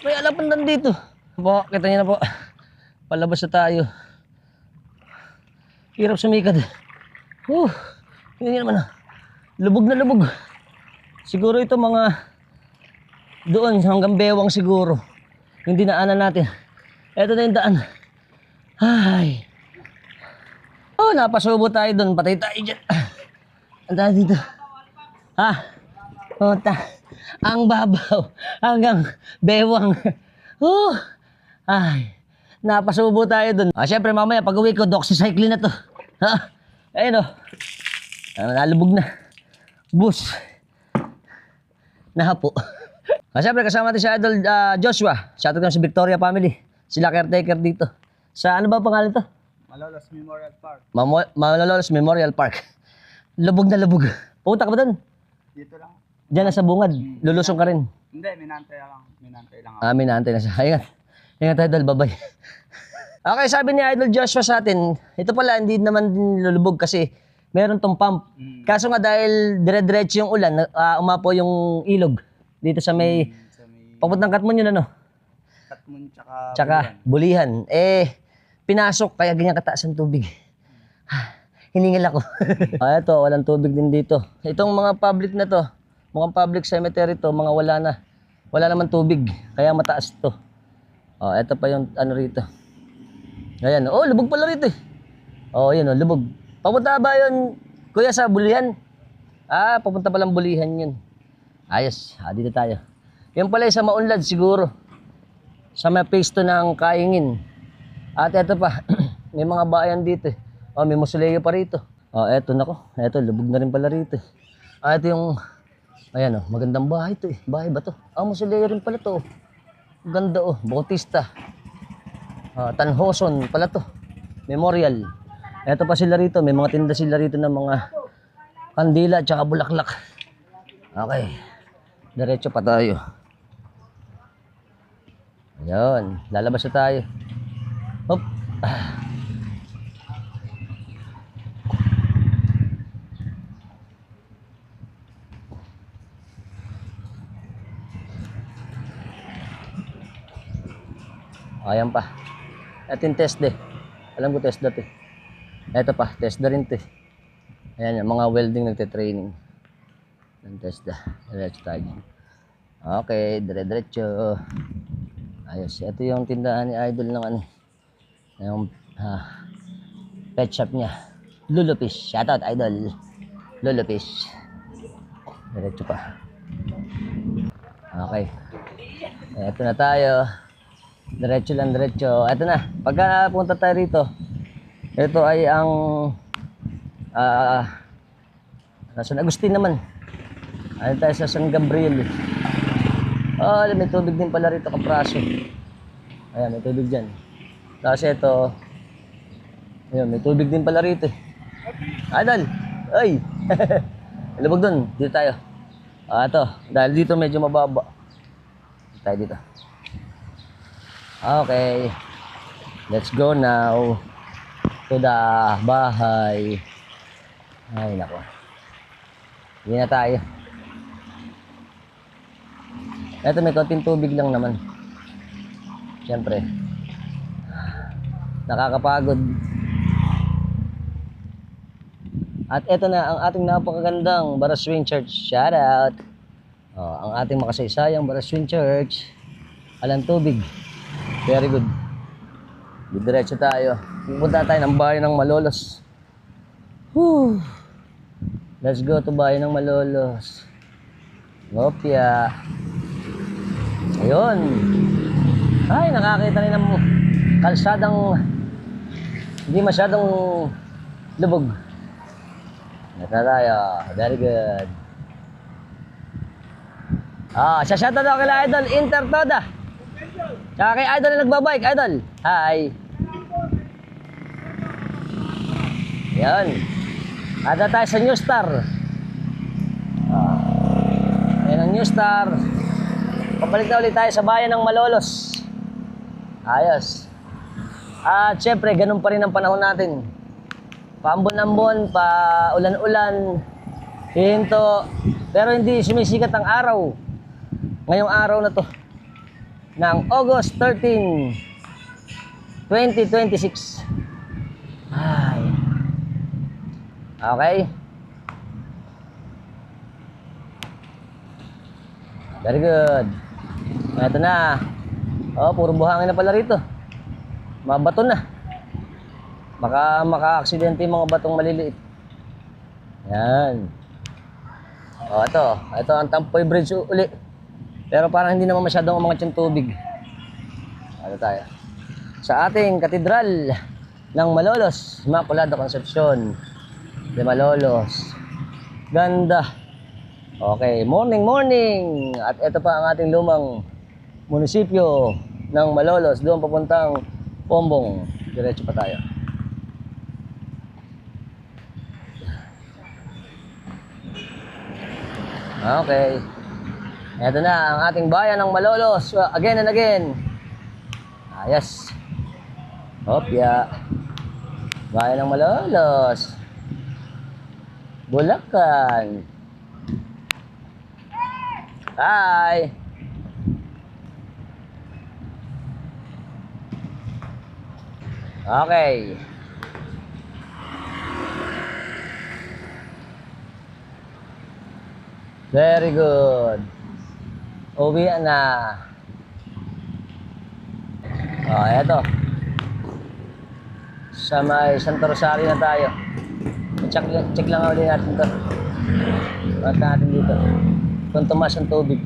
May alapan lang dito. Po, kita niyo na po. Palabas na tayo. Hirap sumikad. Tingnan niyo naman. Lubog na lubog. Siguro ito mga doon hanggang Bewang siguro. Yung dinaanan natin. Ito na yung daan. Ay. Napasubo tayo doon. Patay tayo dyan. Ang taas dito. Ha? Puta. Ang babaw. Hanggang bewang. Ay. Napasubo tayo dun. Siyempre mamaya pag uwi ko, doxycycline na to. Ha? Ayun o. Nalubog na. Bus. Nahapo. Siyempre kasama natin si Idol Joshua. Shoutout naman si Victoria family. Sila caretaker dito. Sa ano ba pangalan to? Malolos Memorial Park. Malolos Memorial Park. Lubog na lubog. Pupunta ka ba dun? Dito lang. Diyan na sa bungad. Lulusong ka rin. Hindi, minantay lang. Minantay lang ako. Minantay na siya. Ingat. Ingat Idol. Bye-bye. Okay, sabi ni Idol Joshua sa atin, ito pala hindi naman din lulubog kasi meron tong pump. Kaso nga dahil dire-diretso yung ulan, umapo yung ilog dito sa may papuntang Katmon yun ano? Katmon Tsaka Bulihan. Pinasok kaya ganyan kataas ang tubig. Hiningal ako. Ito, walang tubig din dito. Itong mga public na to, mukhang public cemetery to, mga wala na. Wala naman tubig, kaya mataas to. Ito pa yung ano rito. Ayan, lubog pala rito eh. Yun lubog. Papunta ba yun, kuya, sa Bulihan? Papunta palang Bulihan yun. Ayos, dito tayo. Yung pala sa Maunlad siguro. Sa may phase 2 ng Kaingin. At eto pa, may mga bayan dito eh. May mausoleo pa rito. Eto nako, eto lubog na rin pala rito eh. Ito yung, ayan magandang bahay to eh. Bahay ba to? Mausoleo rin pala to. Ganda Bautista. Tanhoson pala to. Memorial. Eto pa sila rito, may mga tinda sila rito ng mga kandila at saka bulaklak. Okay. Diretso pa tayo. Ayun, lalabas na tayo. Hop. Ayan pa. Ito yung TESDA. Alam ko TESDA to. Ito pa, TESDA rin to. Ayan yung mga welding nagte-training. Ng TESDA. Diretso tayo. Okay, dire-diretso. Ayos. Ito yung tindahan ni Idol ng ano. Yung pet shop niya. Lulupish. Shoutout Idol. Lulupish. Diretso pa. Okay. Ito na tayo. Diretso lang, diretso. Ito na. Pagka punta tayo rito, ito ay ang San Agustin naman. Ayun tayo sa San Gabriel. May tubig din pala rito, kapraso. Ayan, may tubig dyan. Tapos ito, ayun, may tubig din pala rito. Idol! Ay! Lubog dun. Dito tayo. Ito. Dahil dito medyo mababa. Dito tayo dito. Okay. Let's go now to the bahay. Ay, nako. Hindi na tayo. Ito may konting tubig lang naman. Siyempre. Nakakapagod. At ito na ang ating napakagandang Baraswing Church. Shout out. Ang ating makasaysayang Baraswing Church. Alang tubig. Very good. Diretso tayo. Pupunta tayo ng bayan ng Malolos. Whew. Let's go to bayan ng Malolos. Ngopia. Ayun. Ay, nakakita rin ng kalsadang hindi masyadong lubog. Nata tayo. Very good. Shoutout daw kay Idol Intertoda. Tsaka kay Idol na nagbabike. Idol. Hi. Yan. Ada tayo sa New Star. Ayan ang New Star. Pabalik na ulit tayo sa bayan ng Malolos. Ayos. At syempre, ganun pa rin ang panahon natin. Paambon-ambon, pa-ulan-ulan, hinto. Pero hindi sumisikat ang araw. Ngayong araw na to. Ng August 13, 2026. Ay. Okay. Very good. Ito na. Puro buhangin na pala rito. Mga bato na. Baka maka-aksidente yung mga batong maliliit. Yan. O, ito. Ito ang Tampoy Bridge uli. Pero parang hindi naman masyadong umangat yung tubig. Ano tayo? Sa ating katedral ng Malolos, Immaculada Concepcion de Malolos. Ganda. Okay, morning, morning. At ito pa ang ating lumang munisipyo ng Malolos. Doon papuntang Pombong. Diretso pa tayo. Okay. Ito na ang ating bayan ng Malolos. Again and again. Ayos. Hopya. Bayan ng Malolos. Bulacan. Hi. Okay. Very good. Uwi na. Oh, eto. Sa may Santo Rosario na tayo. Check lang ulit natin to. Bakit natin dito. Kung tumas ang tubig.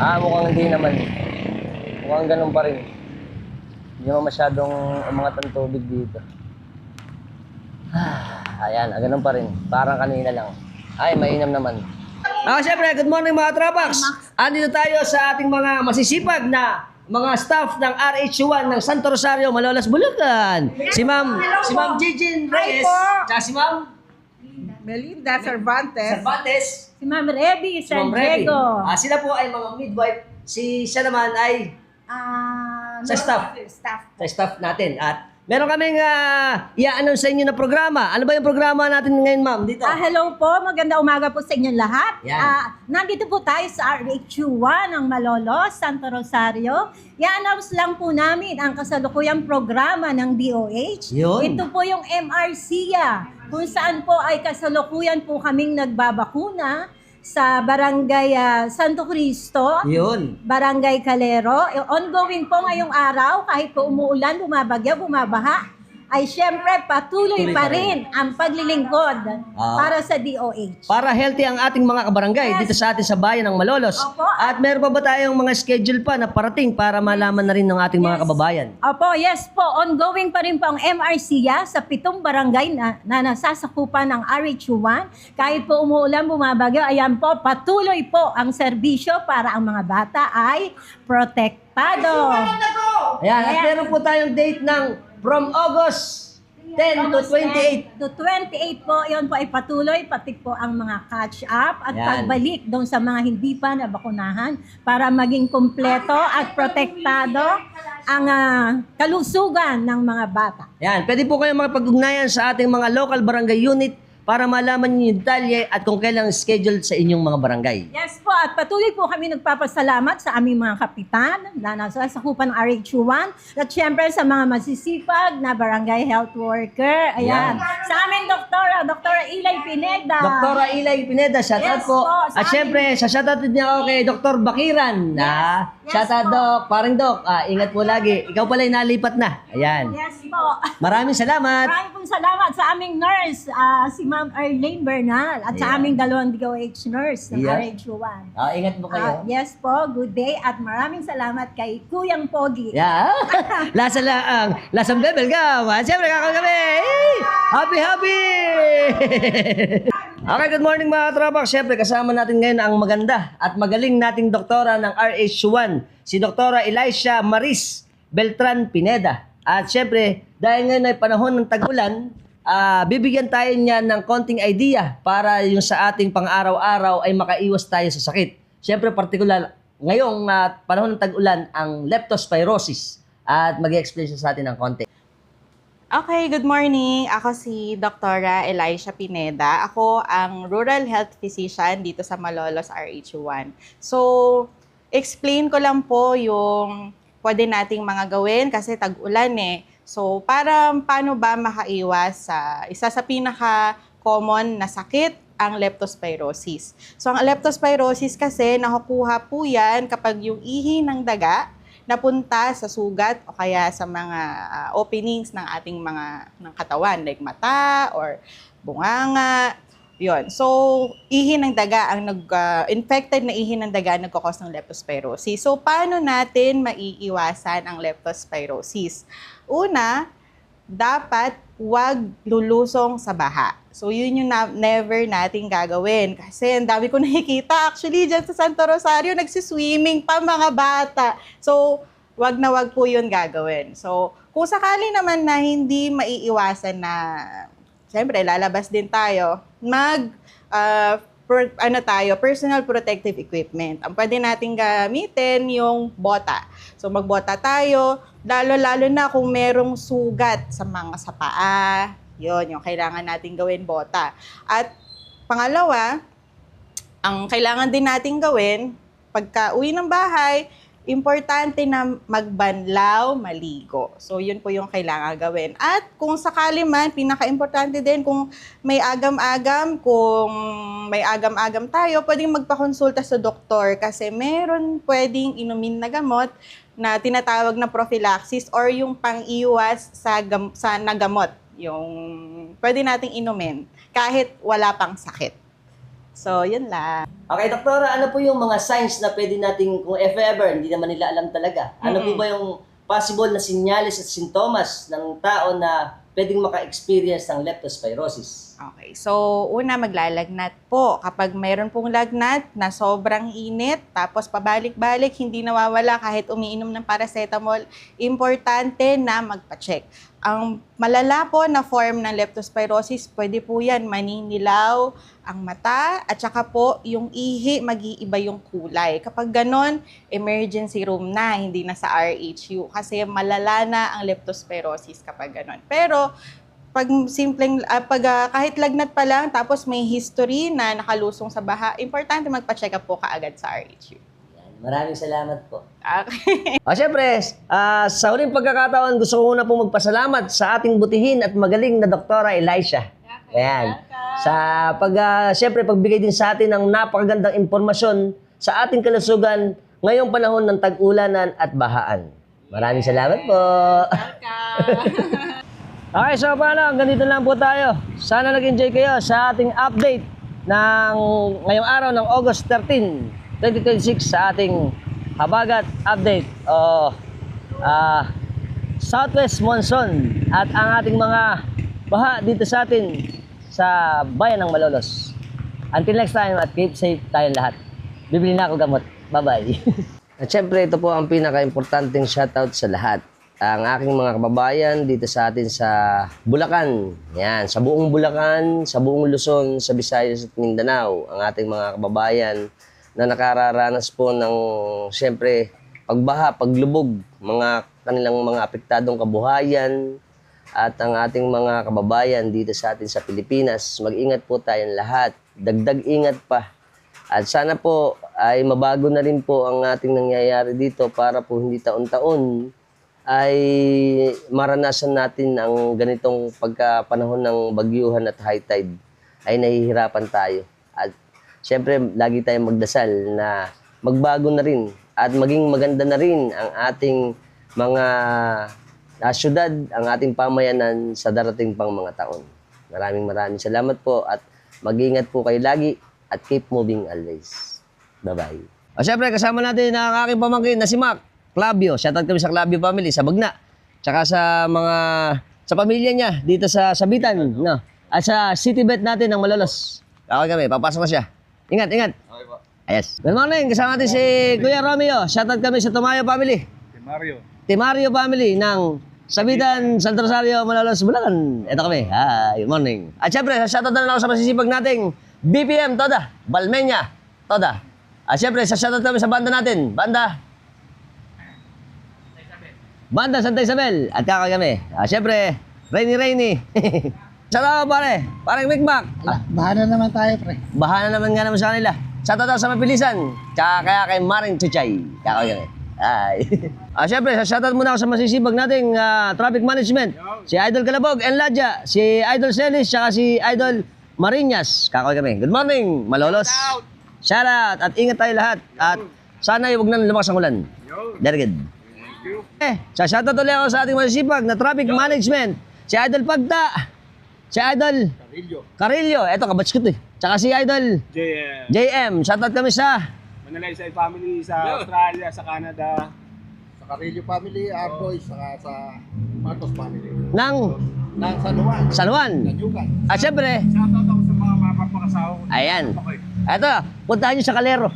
Mukhang hindi naman. Mukhang ganun pa rin. Hindi naman masyadong umangat ang tubig dito. Ayan, ganun pa rin. Parang kanina lang. Ay, mainam naman. Siyempre, good morning mga Trapax. Andito tayo sa ating mga masisipag na mga staff ng RH1 ng Santo Rosario, Malolos, Bulacan. Si Ma'am Gigin Reyes, tsaka si Ma'am Melinda Cervantes. Si Ma'am Reby si Ma'am San Reby. Diego. Sila po ay mga midwife. Siya naman ay sa staff. Sa staff natin. At meron kaming i-announce sa inyo na programa. Ano ba yung programa natin ngayon, ma'am? Dito. Hello po, maganda umaga po sa inyong lahat. Yan. Nandito po tayo sa RH1 ng Malolos, Santo Rosario. I-announce lang po namin ang kasalukuyang programa ng DOH. Yun. Ito po yung MRCA, kung saan po ay kasalukuyan po kaming nagbabakuna sa Barangay Santo Cristo. Yun. Barangay Calero. Ongoing po ngayong araw, kahit po umuulan, bumabagyo, bumabaha, ay syempre patuloy pa rin ang paglilingkod para sa DOH. Para healthy ang ating mga kabarangay dito sa atin sa bayan ng Malolos. Opo. At meron pa ba tayong mga schedule pa na parating para malaman na rin ng ating mga kababayan? Opo, yes po. Ongoing pa rin po ang MRCA sa 7 barangay na nasasakupan ng RH1. Kahit po umuulan, bumabagyo, ayan po, patuloy po ang serbisyo para ang mga bata ay protektado. Ayan, at meron po tayong date ng from August 10 to 28. To 28 po, yun po ay patuloy, pati po ang mga catch-up at Yan. pagbalik doon sa mga hindi pa nabakunahan para maging kumpleto at protektado ang kalusugan ng mga bata. Ayan, pwede po kayong makipag-ugnayan sa ating mga local barangay unit para malaman niyo yung detalye at kung kailan schedule sa inyong mga barangay. Yes po, at patuloy po kami nagpapasalamat sa aming mga kapitan na nasa sakupan ng RH1 at syempre sa mga masisipag na barangay health worker. Ayan. Sa aming Doktora Ilay Pineda. Doktora Ilay Pineda, shoutout Yes po. po, At sa syempre, sa shoutout din niya ako kay Dr. Bakiran. Yes Shoutout po. Doc, paring Doc. Ingat po lagi. Ikaw pala yung nalipat na. Ayan. Yes po. Maraming salamat. Maraming pong salamat sa aming nurse, si Ma'am Arlene Bernal at sa Yeah. aming dalawang DOH nurse ng Yeah. RH1. Ingat po kayo. Yes po, good day at maraming salamat kay Kuyang Pogi. Yeah. Lasang bebel ka. Siyempre, kakagabi. Happy, happy! Okay, good morning mga katrapak. Siyempre, kasama natin ngayon ang maganda at magaling nating doktora ng RH1, si Doktora Elisha Maris Beltran Pineda. At siyempre, dahil ngayon ay panahon ng tag-ulan, bibigyan tayo niya ng konting idea para yung sa ating pang-araw-araw ay makaiwas tayo sa sakit. Siyempre, partikular, ngayong panahon ng tag-ulan, ang leptospirosis. At mag-explain siya sa atin ng konti. Okay, good morning. Ako si Dr. Elisha Pineda. Ako ang Rural Health Physician dito sa Malolos RH1. So, explain ko lang po yung pwede nating mga gawin kasi tag-ulan eh. So, paano ba makaiwas sa isa sa pinaka-common na sakit, ang leptospirosis. So, ang leptospirosis kasi nakukuha po yan kapag yung ihi ng daga napunta sa sugat o kaya sa mga openings ng ating ng katawan like mata or bunganga. Yun. So, ihi ng daga, infected na ihi ng daga nagkakos ng leptospirosis. So, paano natin maiiwasan ang leptospirosis? Una, dapat huwag lulusong sa baha. So, yun yung never nating gagawin. Kasi ang dami ko nakikita actually dyan sa Santo Rosario, nagsiswimming pa mga bata. So, wag na wag po yun gagawin. So, kung sakali naman na hindi maiiwasan na siyempre, lalabas din tayo, personal protective equipment. Ang pwede nating gamitin yung bota. So, magbota tayo, lalo-lalo na kung merong sugat sa paa. Yun, yung kailangan nating gawin, bota. At pangalawa, ang kailangan din nating gawin, pagka uwi ng bahay, importante na magbanlaw, maligo. So, yun po yung kailangan gawin. At kung sakali man, pinaka-importante din kung may agam-agam tayo, pwedeng magpakonsulta sa doktor kasi meron pwedeng inumin na gamot na tinatawag na prophylaxis or yung pang-iwas sa nagamot. Yung pwede nating inumin kahit wala pang sakit. So, yun lang. Okay, doktora, ano po yung mga signs na pwede nating, kung if ever, hindi naman nila alam talaga, ano po ba yung possible na sinyalis at sintomas ng tao na pwedeng maka-experience ng leptospirosis? Okay, so una maglalagnat po. Kapag mayroon pong lagnat na sobrang init, tapos pabalik-balik, hindi nawawala kahit umiinom ng paracetamol, importante na magpa-check. Ang malala po na form ng leptospirosis, pwede po yan maninilaw ang mata at saka po yung ihi, mag-iiba yung kulay. Kapag ganon, emergency room na, hindi na sa RHU kasi malala na ang leptospirosis kapag ganon. Pero pag kahit lagnat pa lang tapos may history na nakalusong sa baha, importante magpa-check up po kaagad sa RHU. Maraming salamat po. Okay. Siyempre, sa huling pagkakataon, gusto ko muna pong magpasalamat sa ating butihin at magaling na Doktora Elisha. Ayan. Siyempre, pagbigay din sa atin ng napakagandang impormasyon sa ating kalusugan ngayong panahon ng tag-ulanan at bahaan. Maraming salamat po. Okay, so paano? Ganito lang po tayo. Sana nag-enjoy kayo sa ating update ng ngayong araw ng August 13. 2026 sa ating habagat update Southwest Monsoon at ang ating mga baha dito sa atin sa bayan ng Malolos. Until next time at keep safe tayong lahat. Bibili na ako gamot. Bye-bye. At syempre ito po ang pinaka-importanting shoutout sa lahat. Ang aking mga kababayan dito sa atin sa Bulacan. Yan, sa buong Bulacan, sa buong Luzon, sa Visayas at Mindanao. Ang ating mga kababayan na nakararanas po ng, siyempre, pagbaha, paglubog, kanilang mga apektadong kabuhayan, at ang ating mga kababayan dito sa atin sa Pilipinas. Mag-ingat po tayong lahat. Dagdag ingat pa. At sana po ay mabago na rin po ang ating nangyayari dito para po hindi taon-taon ay maranasan natin ang ganitong pagkapanahon ng bagyuhan at high tide ay nahihirapan tayo. At siyempre, lagi tayong magdasal na magbago na rin at maging maganda na rin ang ating mga syudad, ang ating pamayanan sa darating pang mga taon. Maraming salamat po at mag-ingat po kayo lagi at keep moving always. Bye-bye. Siyempre, kasama natin ang aking pamangkin na si Mac Clavio. Shoutout kami sa Clavio family, sa Bagna. Tsaka sa pamilya niya dito sa Sabitan. No? At sa city vet natin ng Malolos. Okay kami, papasok na siya. Ingat. Okay po. Yes. Good morning. Kasama natin si Kuya Romeo. Shoutout kami sa Tumayo family. Timario family ng Sabitan, Santo Rosario, Malolos, Bulacan. Ito kami. Hi. Good morning. At syempre, shoutout na lang ako sa masisipag nating BPM, Toda. Balmenya, Toda. At syempre, shoutout kami sa banda natin. Banda Santa Isabel. At kakay kami. Syempre, Rainy. Shoutout pare. Parang Mikmak. Baha na naman tayo, pre. Baha na naman nga naman sa kanila. Shoutout sa Mapilisan. Tsaka kaya kay Maring Chuchay. Kakay kami. Ay. Syempre, shoutout muna ako sa masisibag nating traffic management. Si Idol Calabog and Ladja. Si Idol Celis. Tsaka si Idol Marinas. Kakay kami. Good morning, Malolos. Shoutout. At ingat tayo lahat. At sana huwag na lumakas ang ulan. Very good. Shoutout ulit ako sa ating masisipag na traffic management. Si Idol Pagta. Si Idol Carillo. Eto, kabatch ko to eh. Tsaka si Idol JM. JM. Shoutout kami sa Manalaysay family sa Australia, sa Canada. Sa Carillo family, Arboy, saka sa Marcos family. ng Nang San Juan, San Juan. Nanyugan. At syempre, Shoutout ako sa mga mapapakasawa ko. ayan. Eto, puntahan nyo sa Kalero.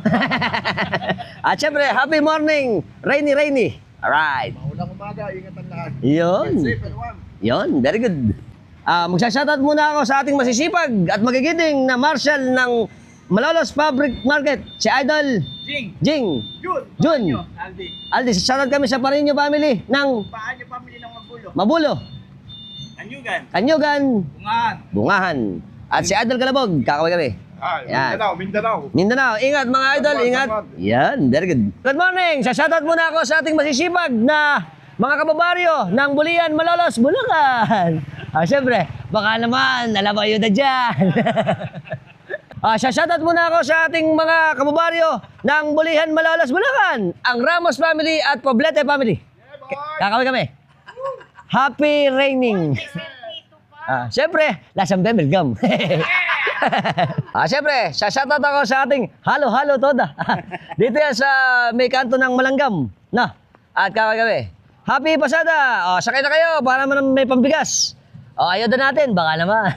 At syempre, happy morning. Rainy. Alright. Maulang umaga, ingat ang lahat. Yun. Safe and warm. Yun, very good. Magsashoutout muna ako sa ating masisipag at magigiting na Marshal ng Malolos Fabric Market, si Idol Jing. Jun. Aldi, shoutout kami sa Parinyo family ng Paano family ng Magulo? Mabulo, Anyugan. Kanyugan, Bungan. Bungahan. At si Idol Kalabog, kakaway kami. Yan. Mindanao, ingat mga idol, ingat. Yan, very good. Good morning, shoutout muna ako sa ating masisipag na mga kababaryo ng Bulian, Malolos, Bulacan. Siyempre, baka naman, alam mo yun na dyan. Shoutout muna ako sa ating mga kababaryo ng Bulian, Malolos, Bulacan. Ang Ramos family at Poblete family. Kakaway kami. Happy raining. Siyempre, lasang bemelgam. Siyempre, shoutout ako sa ating halo-halo toda. Dito yan sa may kanto ng Malanggam. Na, at kakagabi. Happy pasada. Sakay na kayo para naman may pambigas. Ayaw na natin, baka naman.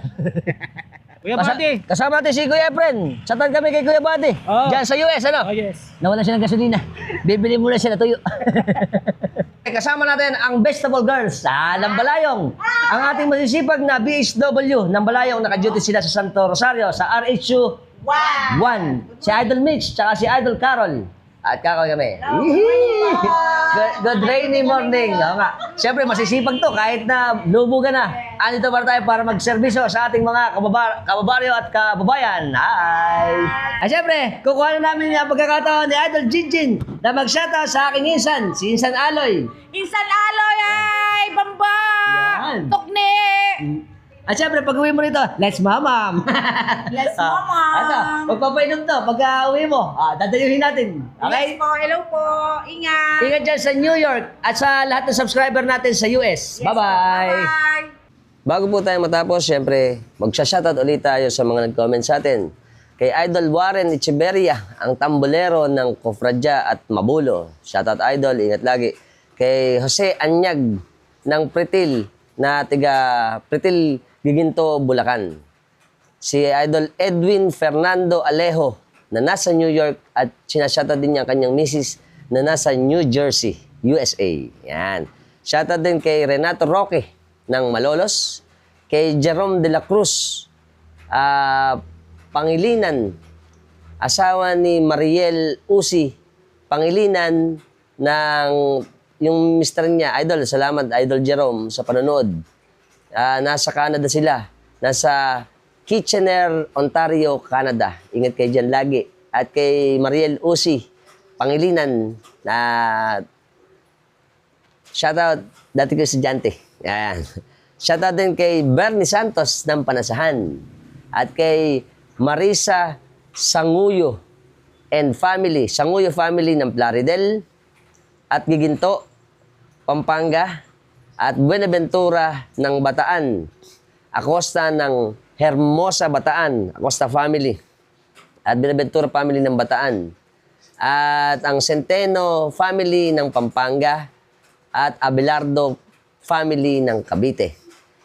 Kuya Buddy. Kasama natin si Kuya Efren. Shoutout kami kay Kuya Buddy. Diyan sa US, ano? Yes. Nawala siya ng gasolina. Bibili muna siya na tuyo. Kasama natin ang Vegetable Girls sa Lambalayong. Ang ating masisipag na BHW ng Balayong. Naka-duty sila sa Santo Rosario sa RHU 1. Si Idol Mitch, tsaka si Idol Carol. At kakaway kami. Good rainy morning. Oo nga. Siyempre, masisipag to kahit na lubugan na. Andito para tayo para magserbisyo sa ating mga kababaryo at kababayan. Hi! At siyempre, kukuha na namin yung pagkakataon ni Idol Jinjin na mag-shoutout sa aking insan, si Insan Aloy. Insan Aloy ay bamba! Yan. Tukne! At syempre, pag uwi mo rito, let's mamam. Let's mamam. Ano, magpapainom to. Pag uwi mo, dadayuhin natin. Okay? Yes po, hello po. Ingat. Ingat dyan sa New York at sa lahat ng subscriber natin sa US. Bye-bye. Bye. Bago po tayo matapos, syempre, magsha-shoutout ulit tayo sa mga nag-comment sa atin. Kay Idol Warren Echeverria, ang tambolero ng Cofradya at Mabulo. Shoutout Idol, ingat lagi. Kay Jose Anyag ng Pretil, na tiga Pretil, Giginto, Bulacan. Si Idol Edwin Fernando Alejo na nasa New York at sinashoutout din niya ang kanyang misis na nasa New Jersey, USA. Yan. Shoutout din kay Renato Roque ng Malolos, kay Jerome de la Cruz, Pangilinan, asawa ni Mariel Usi, Pangilinan ng yung mister niya. Idol, salamat Idol Jerome sa panonood. Nasa Canada sila. Nasa Kitchener, Ontario, Canada. Ingat kayo dyan lagi. At kay Mariel Usi, Pangilinan, na shoutout, dati ko estudyante. Yan. Shoutout din kay Bernie Santos ng Panasahan. At kay Marisa Sanguyo and family. Sanguyo family ng Plaridel at Giginto, Pampanga, at Buenaventura ng Bataan, Acosta ng Hermosa, Bataan, Acosta family, at Buenaventura family ng Bataan, at ang Centeno family ng Pampanga, at Abelardo family ng Cavite.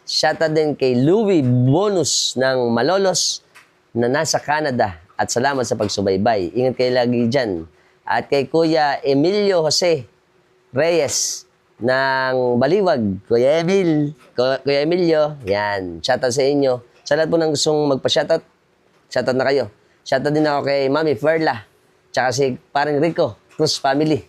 Shoutout din kay Louie Bonus ng Malolos na nasa Canada, at salamat sa pagsubaybay. Ingat kayo lagi dyan. At kay Kuya Emilio Jose Reyes ng Baliwag, Kuya Emilio, yan, shoutout sa inyo. Sa lahat po ng gustong magpa-shoutout, shoutout na kayo. Shoutout din ako kay Mami Ferla, tsaka si paring Rico, Cruz family.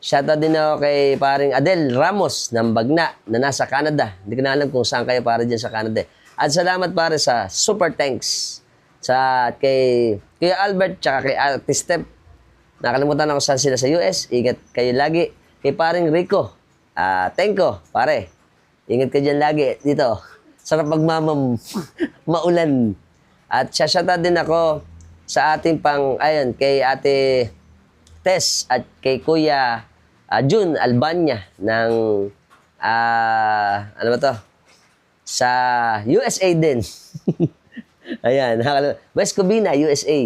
Shoutout din ako kay paring Adel Ramos ng Bagna na nasa Canada. Hindi ko na alam kung saan kayo para dyan sa Canada. At salamat pare sa super thanks sa kay Kuya Albert tsaka kay Ate Step. Nakalimutan ako saan sila sa US. Ingat kayo lagi. Kay paring Rico, thank you, pare. Ingat ka dyan lagi dito. Sarap magmamam, maulan. At shoutout din ako sa ating ayun, kay Ate Tess at kay Kuya June Albania ng ano ba to? Sa USA din. Ayan, West Covina, USA.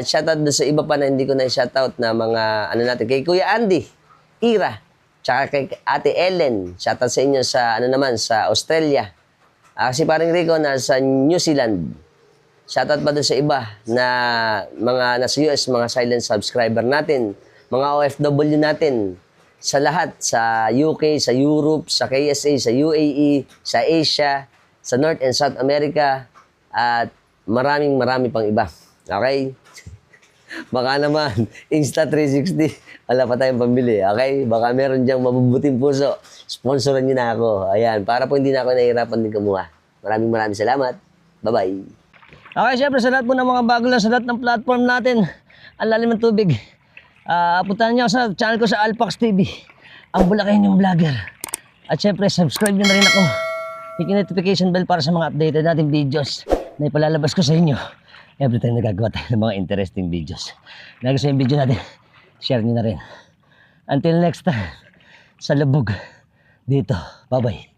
Shoutout doon sa iba pa na hindi ko na shoutout na mga ano natin. Kay Kuya Andy, Ira, tsaka kay Ate Ellen. Shoutout sa inyo sa ano naman, sa Australia. Kasi paring Rico nasa New Zealand. Shoutout pa doon sa iba na mga nasa US, mga silent subscriber natin, mga OFW natin. Sa lahat, sa UK, sa Europe, sa KSA, sa UAE, sa Asia, sa North and South America, at marami pang iba. Okay? Baka naman, Insta360, wala pa tayong pambili. Okay? Baka meron diyang mabubuting puso. Sponsoran niyo na ako. Ayan, para po hindi na ako nahihirapan din kumuha. Maraming salamat. Bye-bye. Okay, syempre sa lahat po ng mga bago lang sa lahat ng platform natin, ang lalim ng tubig. Puntahan niyo sa channel ko sa Alpax TV, ang Bulacan yung vlogger. At syempre, subscribe niyo na rin ako. Hit yung notification bell para sa mga updated nating videos na ipalalabas ko sa inyo every time nagagawa tayo ng mga interesting videos. Nagustuhan yung video natin, share niyo na rin. Until next time, sa lubog dito. Bye-bye.